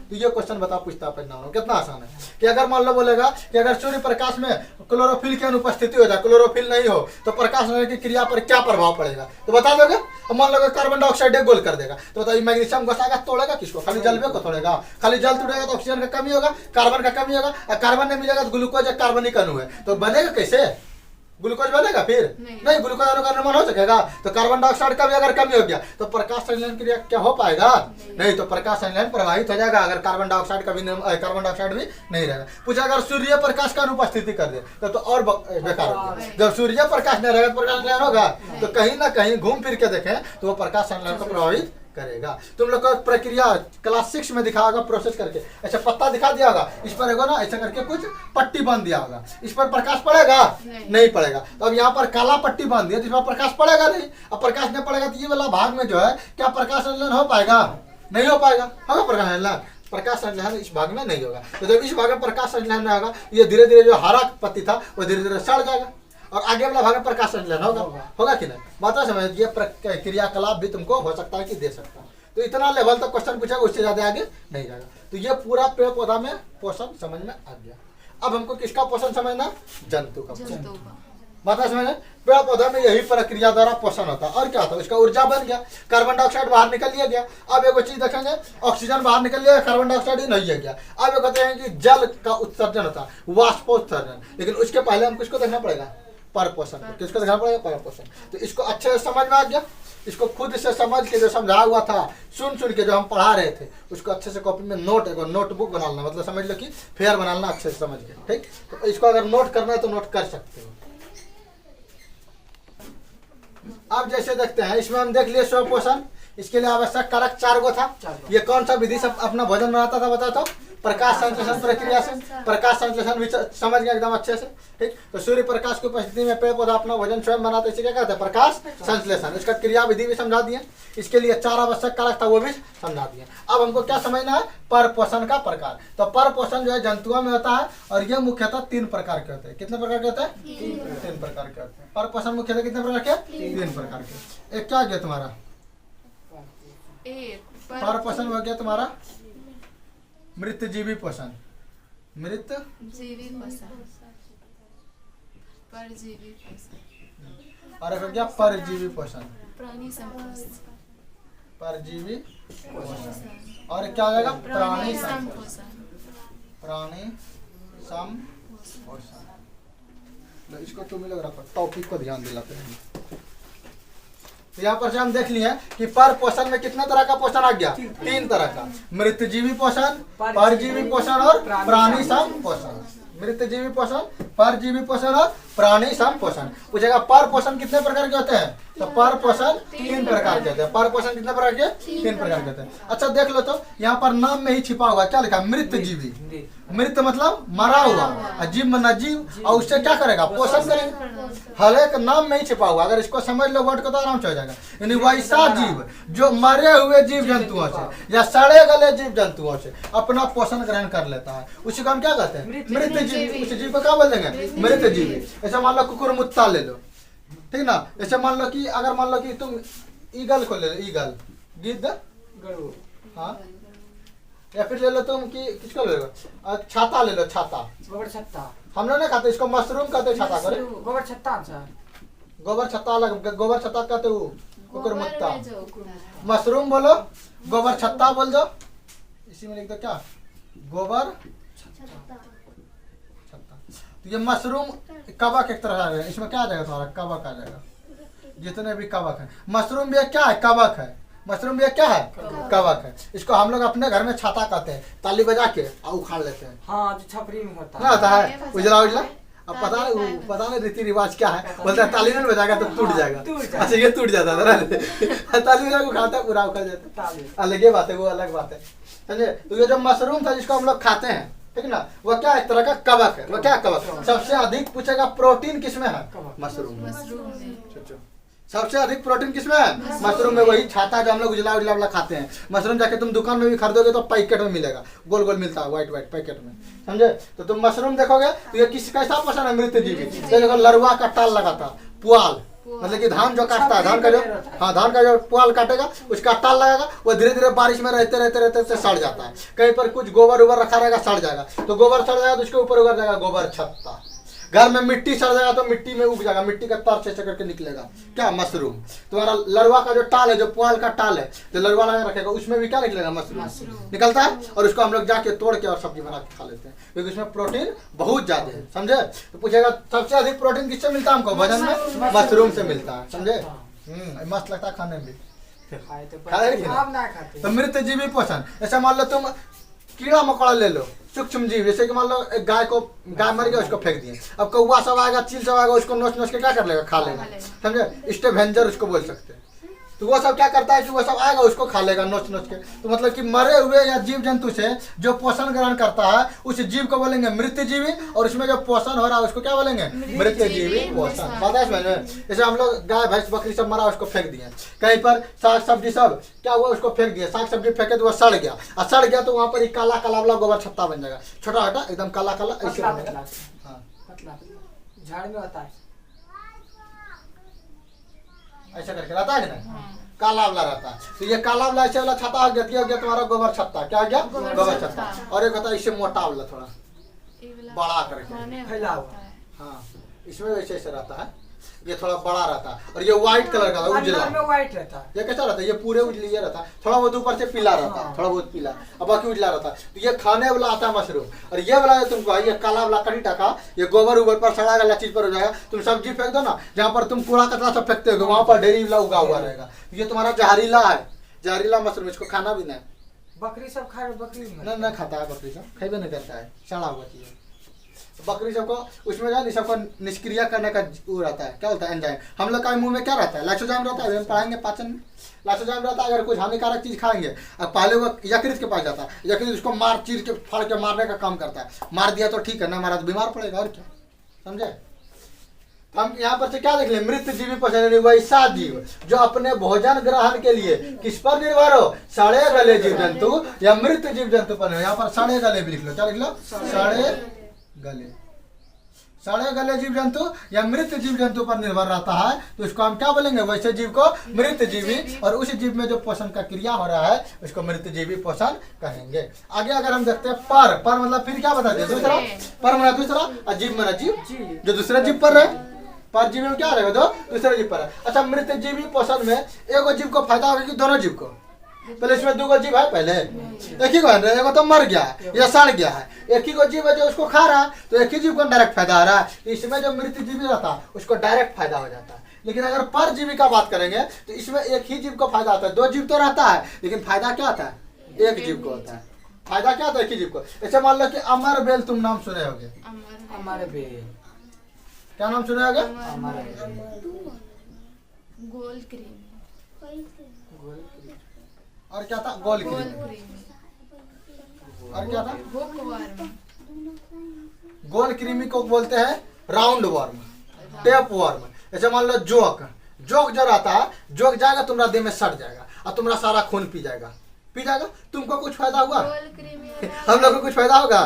तो ये क्वेश्चन बताओ पूछता परिणाम कितना आसान है कि अगर मान लो बोलेगा कि अगर सूर्य प्रकाश में क्लोरोफिल की अनुपस्थिति हो जाए, क्लोरोफिल नहीं हो तो प्रकाश संश्लेषण की क्रिया पर क्या प्रभाव पड़ेगा? तो बता दोगे? अब मान लो कार्बन डाइऑक्साइड एक गोल कर देगा तो बताइए मैग्नीशियम घुसाएगा, तोड़ेगा किसको? खाली जल को तोड़ेगा। खाली जल तोड़ेगा तो ऑक्सीजन का कमी होगा, कार्बन का कमी होगा, और कार्बन नहीं मिलेगा तो ग्लूकोज एक कार्बनिक अणु है, तो बनेगा कैसे? ग्लूकोज बनेगा फिर नहीं ग्लूकोज अणु का निर्माण हो सकेगा। तो कार्बन डाइऑक्साइड का भी अगर कमी हो गया तो प्रकाश संश्लेषण क्रिया क्या हो पाएगा? नहीं, तो प्रकाश संश्लेषण प्रभावित हो जाएगा अगर कार्बन डाइऑक्साइड भी नहीं रहेगा। पूछा अगर सूर्य प्रकाश का अनुपस्थिति कर दे तो और बेकार हो गया। जब सूर्य प्रकाश नहीं रहेगा तो प्रकाश संश्लेषण होगा, तो कहीं ना कहीं घूम फिर के देखें तो वो प्रकाश संश्लेषण को प्रभावित करेगा। तुम लोग को प्रक्रिया क्लास 6 में दिखा होगा प्रोसेस करके, ऐसा पत्ता दिखा दिया होगा, इस पर एगो ना ऐसा करके कुछ पट्टी बांध दिया होगा, इस पर प्रकाश पड़ेगा? नहीं पड़ेगा। तो अब यहाँ पर काला पट्टी बांध दिया तो इस पर प्रकाश पड़ेगा नहीं। अब प्रकाश नहीं पड़ेगा तो ये वाला भाग में जो है क्या प्रकाश संश्लेषण हो पाएगा? नहीं हो पाएगा। होगा प्रकाश संश्लेषण? प्रकाश संश्लेषण इस भाग में नहीं होगा। तो जब इस भाग में प्रकाश संश्लेषण नहीं होगा ये धीरे धीरे जो हरा पत्ती था वो धीरे धीरे सड़ जाएगा, और आगे वाला भाग में प्रकाश संश्लेषण होगा कि नहीं? बात समझ, ये क्रियाकलाप भी तुमको हो सकता है कि दे सकता है। तो इतना लेवल तक क्वेश्चन पूछेगा, उससे ज्यादा आगे नहीं जाएगा। तो ये पूरा पेड़ पौधा में पोषण समझ में आ गया। अब हमको किसका पोषण समझना? जंतु का पोषण। बात समझ, पेड़ पौधा में यही प्रक्रिया द्वारा पोषण होता है। और क्या होता है? उसका ऊर्जा बन गया, कार्बन डाइऑक्साइड बाहर निकल लिया गया। अब एक चीज देखेंगे, ऑक्सीजन बाहर निकल लिया, कार्बन डाइऑक्साइड ही नहीं गया। अब ये कहते हैं कि जल का उत्सर्जन होता है, वाष्पोत्सर्जन। लेकिन उसके पहले हमको इसको देखना पड़ेगा, परपोषण। किसको देखना पड़ेगा? परपोषण। तो इसको अच्छे से समझ में आ गया। इसको खुद से समझ के जो समझा हुआ था, सुन के जो हम पढ़ा रहे थे, उसको अच्छे से कॉपी में नोटबुक बनाना, मतलब समझ लो कि फेयर बनाना अच्छे से समझ के, ठीक? तो इसको अगर नोट करना है तो नोट कर सकते हो। अब जैसे देखते हैं इसमें हम देख लिए स्वपोषण, इसके लिए आवश्यक कारक 4 गो था। ये कौन सा विधि से अपना भोजन बनाता था बताता हूँ? प्रकाश संश्लेषण प्रक्रिया से। प्रकाश संश्लेषण भी समझ गए एकदम अच्छे से, ठीक। तो सूर्य प्रकाश की उपस्थिति में पेड़ पौधा अपना भोजन स्वयं बनाते, इसे क्या कहते हैं? प्रकाश संश्लेषण। इसका क्रिया विधि भी समझा दिए, इसके लिए 4 आवश्यक कारक था वो भी समझा दिए। अब हमको क्या समझना है? परपोषण का प्रकार। तो परपोषण जो है जंतुओं में होता है और ये मुख्यतः 3 प्रकार के होते हैं। कितने प्रकार के होते हैं? 3 प्रकार के होते हैं। परपोषण मुख्यतः कितने प्रकार के? 3 प्रकार के। एक क्या गया तुम्हारा? परपोषण हो गया तुम्हारा मृतजीवी पोषण, जीवी पोषण, परजीवी पोषण, और एक हो गया परजीवी पोषण, प्राणी संपोषण, परजीवी पोषण, और क्या हो जाएगा? प्राणी संपोषण, प्राणी संपोषण। लो, इसको तुम लोग रखो, टॉपिक को ध्यान दिलाते हैं। तो यहाँ पर से हम देख लिए कि पर पोषण में कितने तरह का पोषण आ गया? 3 तरह का, मृतजीवी पोषण, परजीवी पोषण और प्राणी संपोषण। मृतजीवी पोषण, परजीवी पोषण और प्राणी संपोषण। पूछेगा पर पोषण कितने प्रकार के होते हैं? तो पर पोषण 3 प्रकार के होते हैं। पर पोषण कितने प्रकार के? 3 प्रकार के होते हैं। अच्छा देख लो, तो यहाँ पर नाम में ही छिपा हुआ क्या लिखा? मृतजीवी। मृत मतलब मरा हुआ, अजीब मना जीव, और उससे क्या करेगा? पोषण करेगा। हर एक नाम में ही छिपा हुआ, अगर इसको समझ लो वर्ड को तो आराम से हो जाएगा। यानी वैसा जीव जो मरे हुए जीव जंतुओं से या सड़े गले जीव जंतुओं से अपना पोषण ग्रहण कर लेता है, उसी को हम क्या कहते हैं? मृतजीवी। उस जीव को क्या बोल देंगे? मृतजीवी। ऐसा मान लो कुकुरमुत्ता ले लो, ठीक ना। ऐसे मान लो कि अगर मान लो कि तुम ईगल को ले लो, ईगल, गिद्ध, हाँ, या फिर ले लो तुम कि किसको ले लो? छाता ले लो, छाता, गोबर छत्ता। हम लोग नहीं खाते इसको, मशरूम कहते हैं छाता करे। गोबर छत्ता सर, गोबर छत्ता अलग, गोबर छत्ता कहते हो कुकुरमुत्ता। मशरूम बोलो, गोबर छत्ता बोल दो, इसी में लिख दो क्या? गोबर छत्ता। तो ये मशरूम कवक एक तरह का है, इसमें क्या आ जाएगा तुम्हारा? कवक आ जाएगा। जितने भी कवक है, मशरूम भी क्या है? कवक है। मशरूम भी क्या है? कवक है। इसको हम लोग अपने घर में छाता कहते हैं, ताली बजा के और उखाड़ लेते हैं। हाँ, जो छपरी में होता ना होता है उजला उजला। अब पता नहीं रीति रिवाज क्या है, बोलते हैं ताली नहीं बजाएगा तो टूट जाएगा। अच्छा ये टूट जाता है ना, ताली बजा के उखाड़ता है, पूरा उखड़ जाता है। अलग ही बात है, वो अलग बात है, समझे। तो ये जो मशरूम था जिसको हम लोग खाते हैं, ठीक ना, वो क्या एक तरह का कवक है। वो क्या कवक? सबसे अधिक पूछेगा प्रोटीन किसमें है? मशरूम में। सबसे अधिक प्रोटीन किसमें है? मशरूम में। वही छाता जो हम लोग उजला उजला वाला खाते हैं। मशरूम जाके तुम दुकान में भी खरीदोगे तो पैकेट में मिलेगा, गोल गोल मिलता है, व्हाइट व्हाइट पैकेट में, समझे। तो तुम मशरूम देखोगे तो ये किस कैसा पोषण है? मृतजीवी। देखो लरुआ का टाल लगाता, पुआल, मतलब कि धान जो काटता है, धान का जो, हाँ, धान का जो पुआल काटेगा उसका टाल लगाएगा, वो धीरे धीरे बारिश में रहते रहते रहते सड़ जाता है। कहीं पर कुछ गोबर उबर रखा रहेगा, सड़ जाएगा। तो गोबर सड़ जाएगा तो उसके ऊपर उगर जाएगा गोबर छत्ता। घर में मिट्टी सड़ जाएगा तो मिट्टी में उग जाएगा, मिट्टी का तार से करके निकलेगा क्या? मशरूम। तुम्हारा लरवा का जो टाल है, जो पुआल का टाल है, तो लरवा लगा रखेगा, उसमें भी क्या निकलेगा? मशरूम निकलता है। और उसको हम लोग जाके तोड़ के और सब्जी बना के खा लेते हैं, क्योंकि उसमें प्रोटीन बहुत ज्यादा है, समझे। तो पूछेगा सबसे अधिक प्रोटीन किससे मिलता है हमको? भोजन में मशरूम से मिलता है, समझे। मस्त लगता है खाने में। तो मृतजीवी पोषण, ऐसा मान लो तुम कीड़ा मकोड़ा ले लो, सूक्ष्म जीव, जैसे कि मान लो एक गाय मर गया, उसको फेंक दिए। अब कौवा सब आएगा, चील सब आएगा, उसको नोच नोच के क्या कर लेगा? खा लेगा, समझे। स्टेवेंजर उसको बोल सकते हैं। तो वो सब क्या करता है कि वो सब आएगा, उसको खा लेगा नोच नोच के। तो मतलब कि मरे हुए या जीव जंतु से जो पोषण ग्रहण करता है उस जीव को बोलेंगे मृतजीवी, और उसमें जो पोषण हो रहा है उसको क्या बोलेंगे? मृतजीवी पोषण। पता है समझ में? जैसे हम लोग गाय भैंस बकरी सब मरा, उसको फेंक दिए। कहीं पर साग सब्जी सब क्या हुआ, उसको फेंक दिया, साग सब्जी फेंके तो वो सड़ गया, और सड़ गया तो वहाँ पर काला काला वाला गोबर छत्ता बन जाएगा, छोटा छोटा एकदम काला काला, ऐसे बनेगा। हाँ, झाड़ में होता है, ऐसा करके रहता है ना, काला वाला रहता है। तो ये काला वाला ऐसे वाला छत्ता हो गया तुम्हारा गोबर छत्ता। क्या हो गया? गोबर छत्ता। और एक होता है इससे मोटा वाला, थोड़ा बड़ा करके फैला हुआ। हाँ, इसमें वैसे ऐसे रहता है, ये थोड़ा बड़ा रहता है। और ये व्हाइट कलर का उजला में व्हाइट रहता है। ये कैसा रहता है? ये पूरे उजली ये रहता है, थोड़ा बहुत ऊपर से पीला रहता है, थोड़ा बहुत पीला, अब बाकी उजला रहता है। तो ये खाने वाला आता है मशरूम। और ये वाला तुमको ये काला वाला कड़ी टका, ये गोबर उबर पर सड़ा गला चीज पर हो जाएगा। तुम सब्जी फेंक दो ना, जहाँ पर तुम कूड़ा कचरा सब फेंकते हो, वहाँ पर ढेरी वाला उगा हुआ रहेगा। ये तुम्हारा जहरीला है, जहरीला मशरूम, इसको खाना भी नहीं। बकरी सब खाए, बकरी नहीं खाता है, बकरी सब खेबे नहीं करता है, सड़ा हुआ चीज। बकरी सबको उसमें जो है सबको निष्क्रिय करने का वो रहता है, क्या बोलता है, एंजाइम। हम लोग का मुंह में क्या रहता है, लाइसोजाइम रहता है, हम पढ़ाएंगे पाचन में। लाइसोजाइम रहता है, अगर कुछ हानिकारक चीज खाएंगे, अब पहले वो यकृत के पास जाता है, यकृत उसको मार चीर के फाड़ के मारने का काम करता है। मार दिया तो ठीक है, ना मारा तो बीमार पड़ेगा, और क्या, समझे। हम यहाँ पर से क्या देख ले, मृत जीवी पसंद, वैसा जीव जो अपने भोजन ग्रहण के लिए किस पर निर्भर हो, सड़े गले जीव जंतु या मृत जीव जंतु पर। यहाँ पर सड़े गले भी लिख लो, क्या लिख लो, सड़े गले, सड़े गले जीव जंतु या मृत जीव जंतु पर निर्भर रहता है, तो इसको हम क्या बोलेंगे, वैसे जीव को मृत जीवी। और उस जीव में जो पोषण का क्रिया हो रहा है उसको मृत जीवी पोषण कहेंगे। आगे अगर हम देखते हैं पर मतलब फिर क्या बता दिया, दूसरा पर मतलब दूसरा, और जीव मतलब जीव जो दूसरे जीव पर है। पर जीवी में क्या रहेगा, दो दूसरे जीव पर है। अच्छा, मृत जीवी पोषण में एगो जीव को फायदा होगा कि दोनों जीव को, पहले इसमें दो जीव है, पहले एक ही को है, एगो तो मर गया है या सड़ गया है, एक ही को जीव है जो उसको खा रहा है, तो एक ही जीव को डायरेक्ट फायदा आ रहा है। इसमें जो मृत जीवी रहता है उसको डायरेक्ट फायदा हो जाता है। लेकिन अगर पर जीवी का बात करेंगे तो इसमें एक ही जीव को फायदा आता है, दो जीव तो रहता है लेकिन फायदा क्या आता है, एक जीव को होता है। फायदा क्या होता है, एक ही जीव को। ऐसे मान लो कि अमर बेल, तुम नाम सुने होगे, हमारे भी क्या नाम सुने होगे, गोल क्रीम, और क्या था, गोल गोल क्रीम, क्रीम, और क्या था, बुकवर्म, गोल कृमि को बोलते हैं राउंड वर्म, टेप वर्म। ऐसे मान लो जोक जो रहता है, जोक जाएगा तुम्हारा देह में सट जाएगा और तुम्हारा सारा खून पी जाएगा, तुमको कुछ फायदा हुआ, गोल क्रीम हम लोग को कुछ फायदा होगा,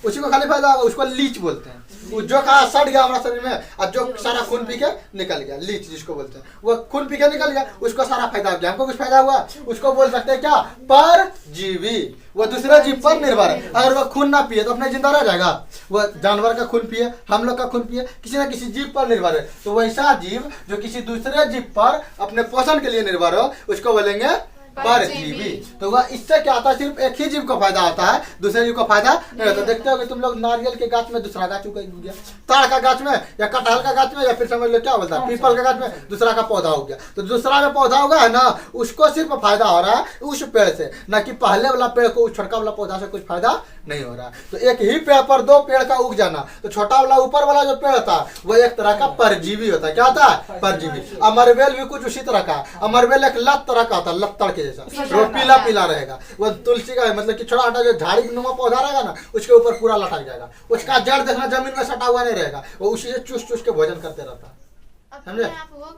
उसी को खाली फायदा होगा। उसको लीच बोलते हैं। वो जो कहा सट गया हमारा शरीर में और जो सारा खून पी के निकल गया, लीच जिसको बोलते हैं, वो खून पी के निकल गया, उसको सारा फायदा हो गया। हमको कुछ फायदा हुआ, उसको बोल सकते हैं क्या, परजीवी। वो दूसरे जीव पर निर्भर है। अगर वो खून ना पिए तो अपने जिंदा रह जाएगा। वो जानवर का खून पिए, हम लोग का खून पिए, किसी न किसी जीव पर निर्भर है। तो वैसा जीव जो किसी दूसरे जीव पर अपने पोषण के लिए निर्भर हो, उसको बोलेंगे परजीवी। तो वह इससे क्या आता है, सिर्फ एक ही जीव को फायदा होता है, दूसरे जीव को फायदा नहीं होता। देखते हो कि तुम लोग नारियल के गाछ में दूसरा गाछ उग गया, ताड़ का गाछ में या कटहल का गाछ में, या फिर समझ लो क्या बोलता है, पीपल के गाछ में दूसरा का पौधा हो गया। तो दूसरा का पौधा होगा है ना, उसको सिर्फ फायदा हो रहा है उस पेड़ से, न कि पहले वाला पेड़ को, उस छोटा वाला पौधा से कुछ फायदा नहीं हो रहा है। तो एक ही पेड़ पर दो पेड़ का उग जाना, तो छोटा वाला ऊपर वाला जो पेड़ था वो एक तरह का परजीवी होता है। क्या होता है, परजीवी। अमरबेल भी कुछ उसी तरह का, अमरबेल एक लत तरह का होता है, लत्तड़ के जैसा, वो पीला पीला रहेगा। वो तुलसी का मतलब कि छोटा छोटा जो झाड़ी नुमा पौधा रहेगा ना, उसके ऊपर पूरा लटक जाएगा, उसका जड़ देखना जमीन में सटा हुआ नहीं रहेगा, वो उसी से चूस चूस के भोजन करते रहता है, समझे।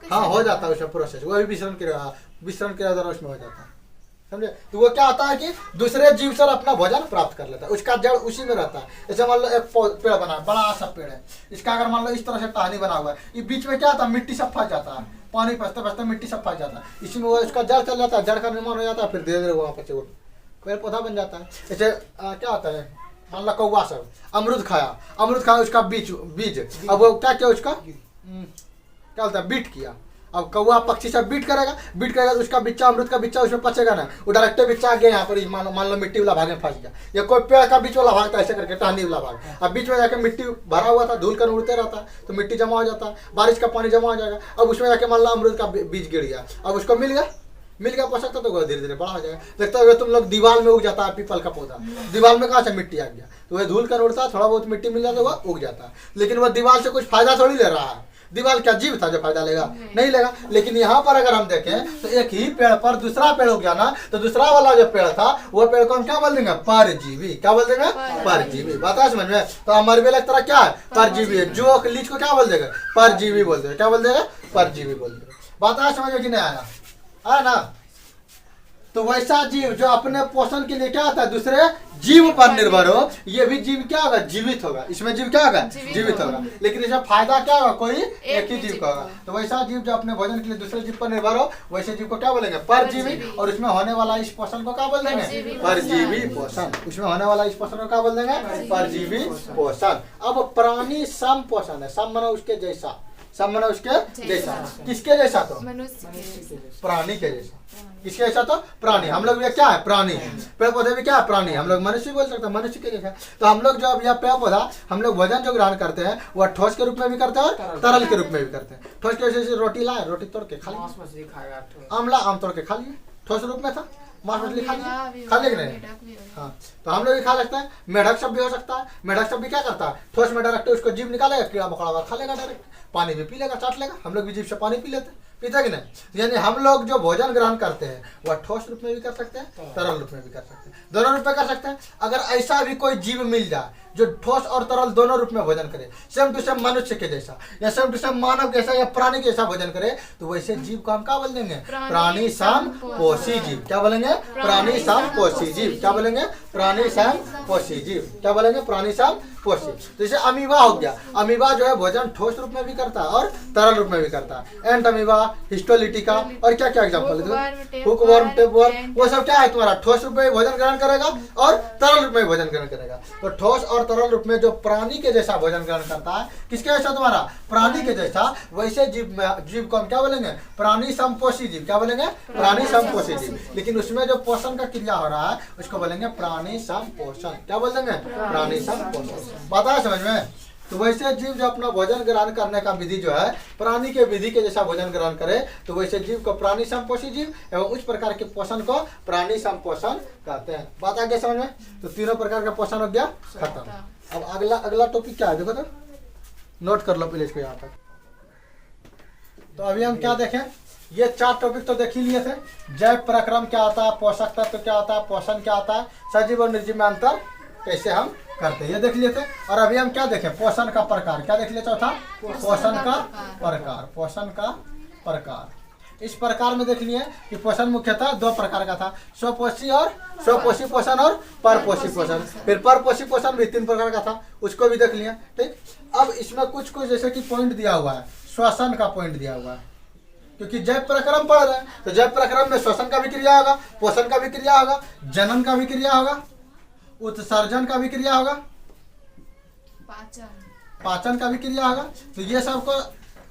हाँ, हो जाता है उसमें प्रोसेस, वो भी विश्रण क्रिया द्वारा उसमें हो जाता है, समझे। तो वो क्या होता है कि दूसरे जीव से अपना भोजन प्राप्त कर लेता है, उसका जड़ उसी में रहता है। जैसे मान लो एक पेड़ बना है, बड़ा सा पेड़ है, इसका अगर मान लो इस तरह से टहनी बना हुआ है, ये बीच में क्या होता है, मिट्टी सब फंस जाता है, पानी बसते बसते मिट्टी सब फंस जाता है, इसमें वो उसका जड़ चल जाता है, जड़ का निर्माण हो जाता है, फिर धीरे धीरे वहाँ पर से पेड़ पौधा बन जाता है। जैसे क्या होता है, मान लो कौवा सब अमरूद खाया, उसका बीज, अब वो क्या किया, उसका क्या बोलता है, बीट किया। अब कौवा पक्षी सब बीट करेगा तो उसका बिच्चा, अमरूद का बिच्चा उसमें पचेगा ना, वो डायरेक्ट बिच्चा गया यहाँ पर, मान लो मिट्टी वाला भाग में फंस गया, या कोई पेड़ का बीच वाला भाग था ऐसे करके, टहनी वाला भाग, अब बीच में जाकर मिट्टी भरा हुआ था, धूल कर उड़ते रहता है, तो मिट्टी जमा हो जाता है, बारिश का पानी जमा हो जाएगा। अब उसमें जाके मान लो अमरूद का बीज गिर गया, अब उसको मिल गया पोषक तो वो धीरे धीरे बड़ा हो जाएगा। देखते हो तुम लोग दीवार में उग जाता है पीपल का पौधा, दीवार में कहाँ से मिट्टी आ गया, तो वह धूल कर उड़ता है, थोड़ा बहुत मिट्टी मिल जाता है, वह उग जाता है। लेकिन वह दीवार से कुछ फायदा थोड़ी ले रहा है, दीवार क्या जीव था जो फायदा लेगा, नहीं लेगा। लेकिन यहाँ पर अगर हम देखें तो एक ही पेड़ पर दूसरा पेड़ हो गया ना, तो दूसरा वाला जो पेड़ था वो पेड़ को हम क्या बोल देंगे, परजीवी। क्या बोल देंगे, परजीवी। बात है समझ में। तो अमरबेल एक तरह क्या है, परजीवी है। जो लीच को क्या बोल देगा, परजीवी बोल देगा। क्या बोल देगा, परजीवी बोल देगा। बात है समझ में कि नहीं आया ना। तो वैसा जीव जो अपने पोषण के लिए क्या होता है, दूसरे जीव पर निर्भर हो, ये भी जीव क्या होगा, जीवित होगा। इसमें जीव क्या होगा, जीवित होगा। लेकिन इसमें फायदा क्या होगा, कोई एक ही जीव का होगा। तो वैसा जीव जो अपने भोजन के लिए दूसरे जीव पर निर्भर हो, वैसे जीव को क्या बोलेंगे, परजीवी। और उसमें होने वाला इस पोषण को क्या बोल देंगे, परजीवी पोषण। उसमें होने वाला इस पोषण को क्या बोल देंगे, परजीवी पोषण। अब प्राणी सम पोषण है, सम माने उसके जैसा, सब माने उसके जैसा। किसके जैसा, तो प्राणी के जैसा। किसके जैसा, तो प्राणी। हम लोग भी क्या है, प्राणी। पेड़ पौधे भी क्या है, प्राणी। हम लोग मनुष्य बोल सकते हैं, मनुष्य के जैसा। तो हम लोग जो अब यह पेड़ पौधा हम लोग भोजन जो ग्रहण करते हैं वह ठोस के रूप में भी करते हैं और तरल के रूप में भी करते हैं। ठोस के जैसे रोटी लाए, रोटी तोड़ के खा लिया, आमला आम तोड़ के खा लिया, ठोस रूप में था। मांस मछली खा अमीबा भी खा लेंगे होगा, नहीं? मेढक भी होगा। हाँ, तो हम लोग भी खा सकते हैं। मेढक सब भी हो सकता है। मेढक सब भी क्या करता है, ठोस में डायरेक्ट उसको जीभ निकालेगा, कीड़ा मकोड़ा खा लेगा डायरेक्ट, पानी भी पी लेगा, चाट लेगा। हम लोग भी जीभ से पानी पी लेते हैं, पीते कि नहीं? यानी हम लोग जो भोजन ग्रहण करते हैं वह ठोस रूप में भी कर सकते हैं, तरल रूप में भी कर सकते हैं, दोनों रूप में कर सकते हैं। अगर ऐसा भी कोई जीव मिल जाए जो ठोस और तरल दोनों रूप में भोजन करे, सेम टू सेम मनुष्य के जैसा या सेम टू सेम मानव जैसा या प्राणी के जैसा भोजन करे, तो वैसे जीव को हम क्या बोल देंगे? प्राणी समपोषी जीव। क्या बोलेंगे? प्राणी समपोषी जीव। क्या बोलेंगे? प्राणी समपोषी जीव। क्या बोलेंगे? प्राणी समपोषी। जैसे अमीबा हो गया, अमीबा जो है भोजन ठोस रूप में भी करता है और तरल रूप में भी करता है। एंट अमीबा, हिस्टोलिटिका और क्या क्या एग्जाम्पल है? हुकवर्म, टेपवर्म, वो सब क्या है तुम्हारा? ठोस रूप में भोजन ग्रहण करेगा और तरल रूप में भोजन ग्रहण करेगा। तो ठोस और तरल रूप में जो प्राणी के जैसा भोजन ग्रहण करता है, किसके जैसा तुम्हारा? प्राणी के जैसा, वैसे जीव को हम क्या बोलेंगे? प्राणी समपोषी जीव। क्या बोलेंगे? प्राणी समपोषी जीव। लेकिन उसमें जो पोषण का क्रिया हो रहा है उसको बोलेंगे प्राणी समपोषण। क्या बोल देंगे? प्राणी समपोषण। बात है समझ में? तो वैसे जीव जो अपना भोजन ग्रहण करने का विधि जो है प्राणी के विधि के जैसा भोजन ग्रहण करे, तो वैसे जीव को प्राणी समपोषी जीव एवं उच्च प्रकार के पोषण को प्राणी समपोषण कहते हैं। बात आ गया समझ में? तो तीनों प्रकार का पोषण हो गया खत्म। अब अगला टॉपिक क्या है देखो तो, नोट कर लो पहले इसको यहाँ तक। तो अभी हम क्या देखें, ये 4 टॉपिक तो देख ही लिए थे। जैव प्रक्रम क्या आता है, पोषक तत्व क्या आता है, पोषण क्या आता है, सजीव और निर्जीव में अंतर कैसे हम करते हैं, ये देख लिए थे। और अभी हम क्या देखें? पोषण का प्रकार। क्या देख लिए? चौथा, पोषण का प्रकार। पोषण का प्रकार इस प्रकार में देख लिए कि पोषण मुख्यतः 2 प्रकार का था, स्वपोषी पोषण और परपोषी पोषण। फिर परपोषी पोषण भी 3 प्रकार का था, उसको भी देख लिया। ठीक, अब इसमें कुछ जैसे कि पॉइंट दिया हुआ है, श्वसन का पॉइंट दिया हुआ है, क्योंकि जैव प्रक्रम पढ़ रहे हैं तो जैव प्रक्रम में श्वसन का भी क्रिया होगा, पोषण का भी क्रिया होगा, जनन का भी क्रिया होगा, उत्सर्जन का भी क्रिया होगा, पाचन का भी क्रिया होगा। तो ये सब को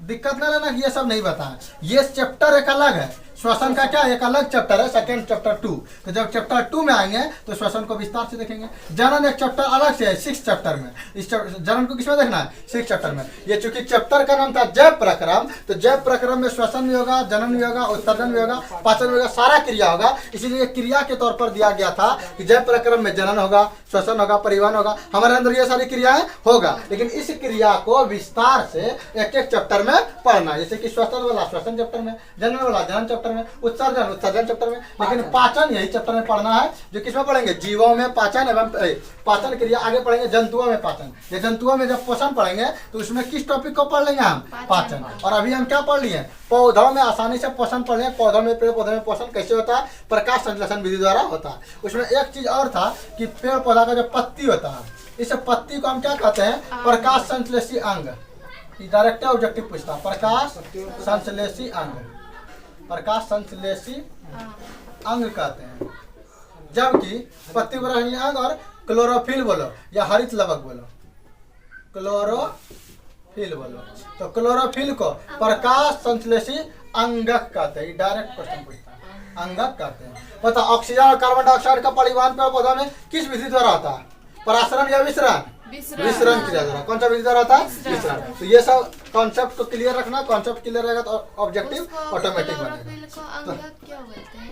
दिक्कत ना लेना कि ये सब नहीं बताया, ये चैप्टर एक अलग है। श्वसन का क्या एक अलग चैप्टर है, सेकंड चैप्टर 2। तो जब चैप्टर 2 में आएंगे तो श्वसन को विस्तार से देखेंगे। जनन एक चैप्टर अलग से है 6 चैप्टर में। इस जनन को किसमें देखना है? 6 चैप्टर में। ये चूंकि चैप्टर का नाम था जैव प्रक्रम, तो जैव प्रक्रम में श्वसन भी होगा, जनन भी होगा, उत्सर्जन भी होगा, पाचन भी होगा, सारा क्रिया होगा। इसीलिए क्रिया के तौर पर दिया गया था कि जैव प्रक्रम में जनन होगा, श्वसन होगा, परिवहन होगा, हमारे अंदर ये सारी क्रियाएं होगा। लेकिन इस क्रिया को विस्तार से एक चैप्टर में पढ़ना, जैसे कि श्वसन वाला श्वसन चैप्टर में, जनन वाला जनन चैप्टर में, उत्सर्जन चैप्टर में। लेकिन पाचन यही चैप्टर में पढ़ना है, जो किसमें पढ़ेंगे? जीवों में पाचन एवं पाचन क्रिया। आगे पढ़ेंगे जंतुओं में पाचन। ये जंतुओं में जब पोषण पढ़ेंगे तो उसमें किस टॉपिक को पढ़ लेंगे हम? पाचन। और अभी हम क्या पढ़ लिए? पौधों में आसानी से पोषण पढ़ लें। पौधों में, पेड़ पौधों में पोषण कैसे होता है? प्रकाश संश्लेषण विधि द्वारा होता है। उसमें एक चीज और था कि पेड़ पौधा का जो पत्ती होता है, इस पत्ती को हम क्या कहते हैं? प्रकाश संश्लेषी अंग। डायरेक्ट ऑब्जेक्टिव पूछता, प्रकाश संश्लेषी अंग, प्रकाश संश्लेषी अंग कहते हैं। जबकि पत्ती बरहनी अंग और क्लोरोफिल बोलो या हरित लवक बोलो, क्लोरोफिल बोलो, तो क्लोरोफिल को प्रकाश संश्लेषी अंगक कहते हैं। डायरेक्ट क्वेश्चन पूछता है, अंगक कहते हैं। पता ऑक्सीजन और कार्बन डाइऑक्साइड का परिवहन पेड़ पौधों में किस विधि द्वारा होता है? परासरण या विसरण? विसरण क्रिया द्वारा। कौन सा विधि द्वारा होता है? विसरण। तो ये सब कॉन्सेप्ट को क्लियर रखना, कॉन्सेप्ट क्लियर रहेगा तो ऑब्जेक्टिव ऑटोमेटिक बनेगा।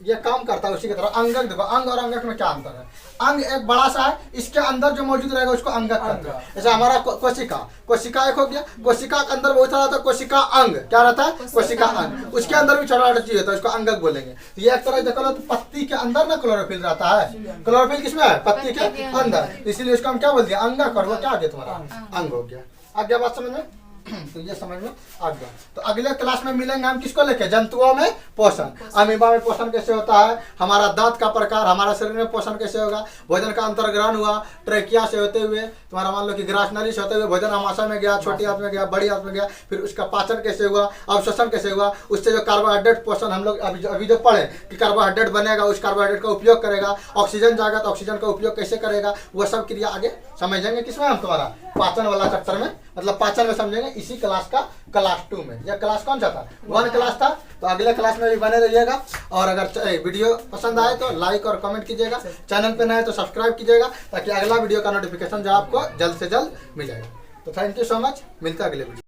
ये काम करता है उसी की तरह। अंगक देखो, अंग और अंगक में क्या अंतर है? अंग एक बड़ा सा है, इसके अंदर जो मौजूद रहेगा उसको अंगक कहते हैं। जैसे हमारा कोशिका एक हो गया, कोशिका के अंदर बहुत सारा रहता है कोशिका अंग। क्या रहता है? कोशिका अंग। उसके अंदर भी छोटा छोटा चीज होता है, उसको अंगक बोलेंगे। तो ये एक तरह देखो तो पत्ती के अंदर ना क्लोरोफिल रहता है। क्लोरोफिल किसमें है? पत्ती के अंदर। इसीलिए उसको हम क्या बोल दिया? अंगक। और वो क्या आ गया तुम्हारा? अंग हो गया। आ गया बात समझ में? तो ये समझ में आ गया। तो अगले क्लास में मिलेंगे हम किसको लेके? जंतुओं में पोषण, अमीबा में पोषण कैसे होता है, हमारा दांत का प्रकार, हमारा शरीर में पोषण कैसे होगा, भोजन का अंतर्ग्रहण हुआ ट्रेकिया से होते हुए, तुम्हारा मान लो कि ग्रासनली से होते हुए भोजन आमाशय में गया, छोटी आंत में गया, बड़ी आंत में गया, फिर उसका पाचन कैसे हुआ, अवशोषण कैसे हुआ, उससे जो कार्बोहाइड्रेट पोषण हम लोग अभी जो पढ़े कि कार्बोहाइड्रेट बनेगा, उस कार्बोहाइड्रेट का उपयोग करेगा, ऑक्सीजन जाएगा तो ऑक्सीजन का उपयोग कैसे करेगा, वो सब क्रिया आगे समझेंगे। किसमें? हम तुम्हारा पाचन वाला चैप्टर में, मतलब पाचन में समझेंगे इसी क्लास का क्लास 2 में। यह क्लास कौन सा था? 1 क्लास था। तो अगले क्लास में भी बने रहिएगा। और अगर वीडियो पसंद आए तो लाइक और कमेंट कीजिएगा, चैनल पे नए तो सब्सक्राइब कीजिएगा, ताकि अगला वीडियो का नोटिफिकेशन जो आपको जल्द से जल्द मिल जाएगा। तो थैंक यू सो मच, मिलता है अगले वीडियो।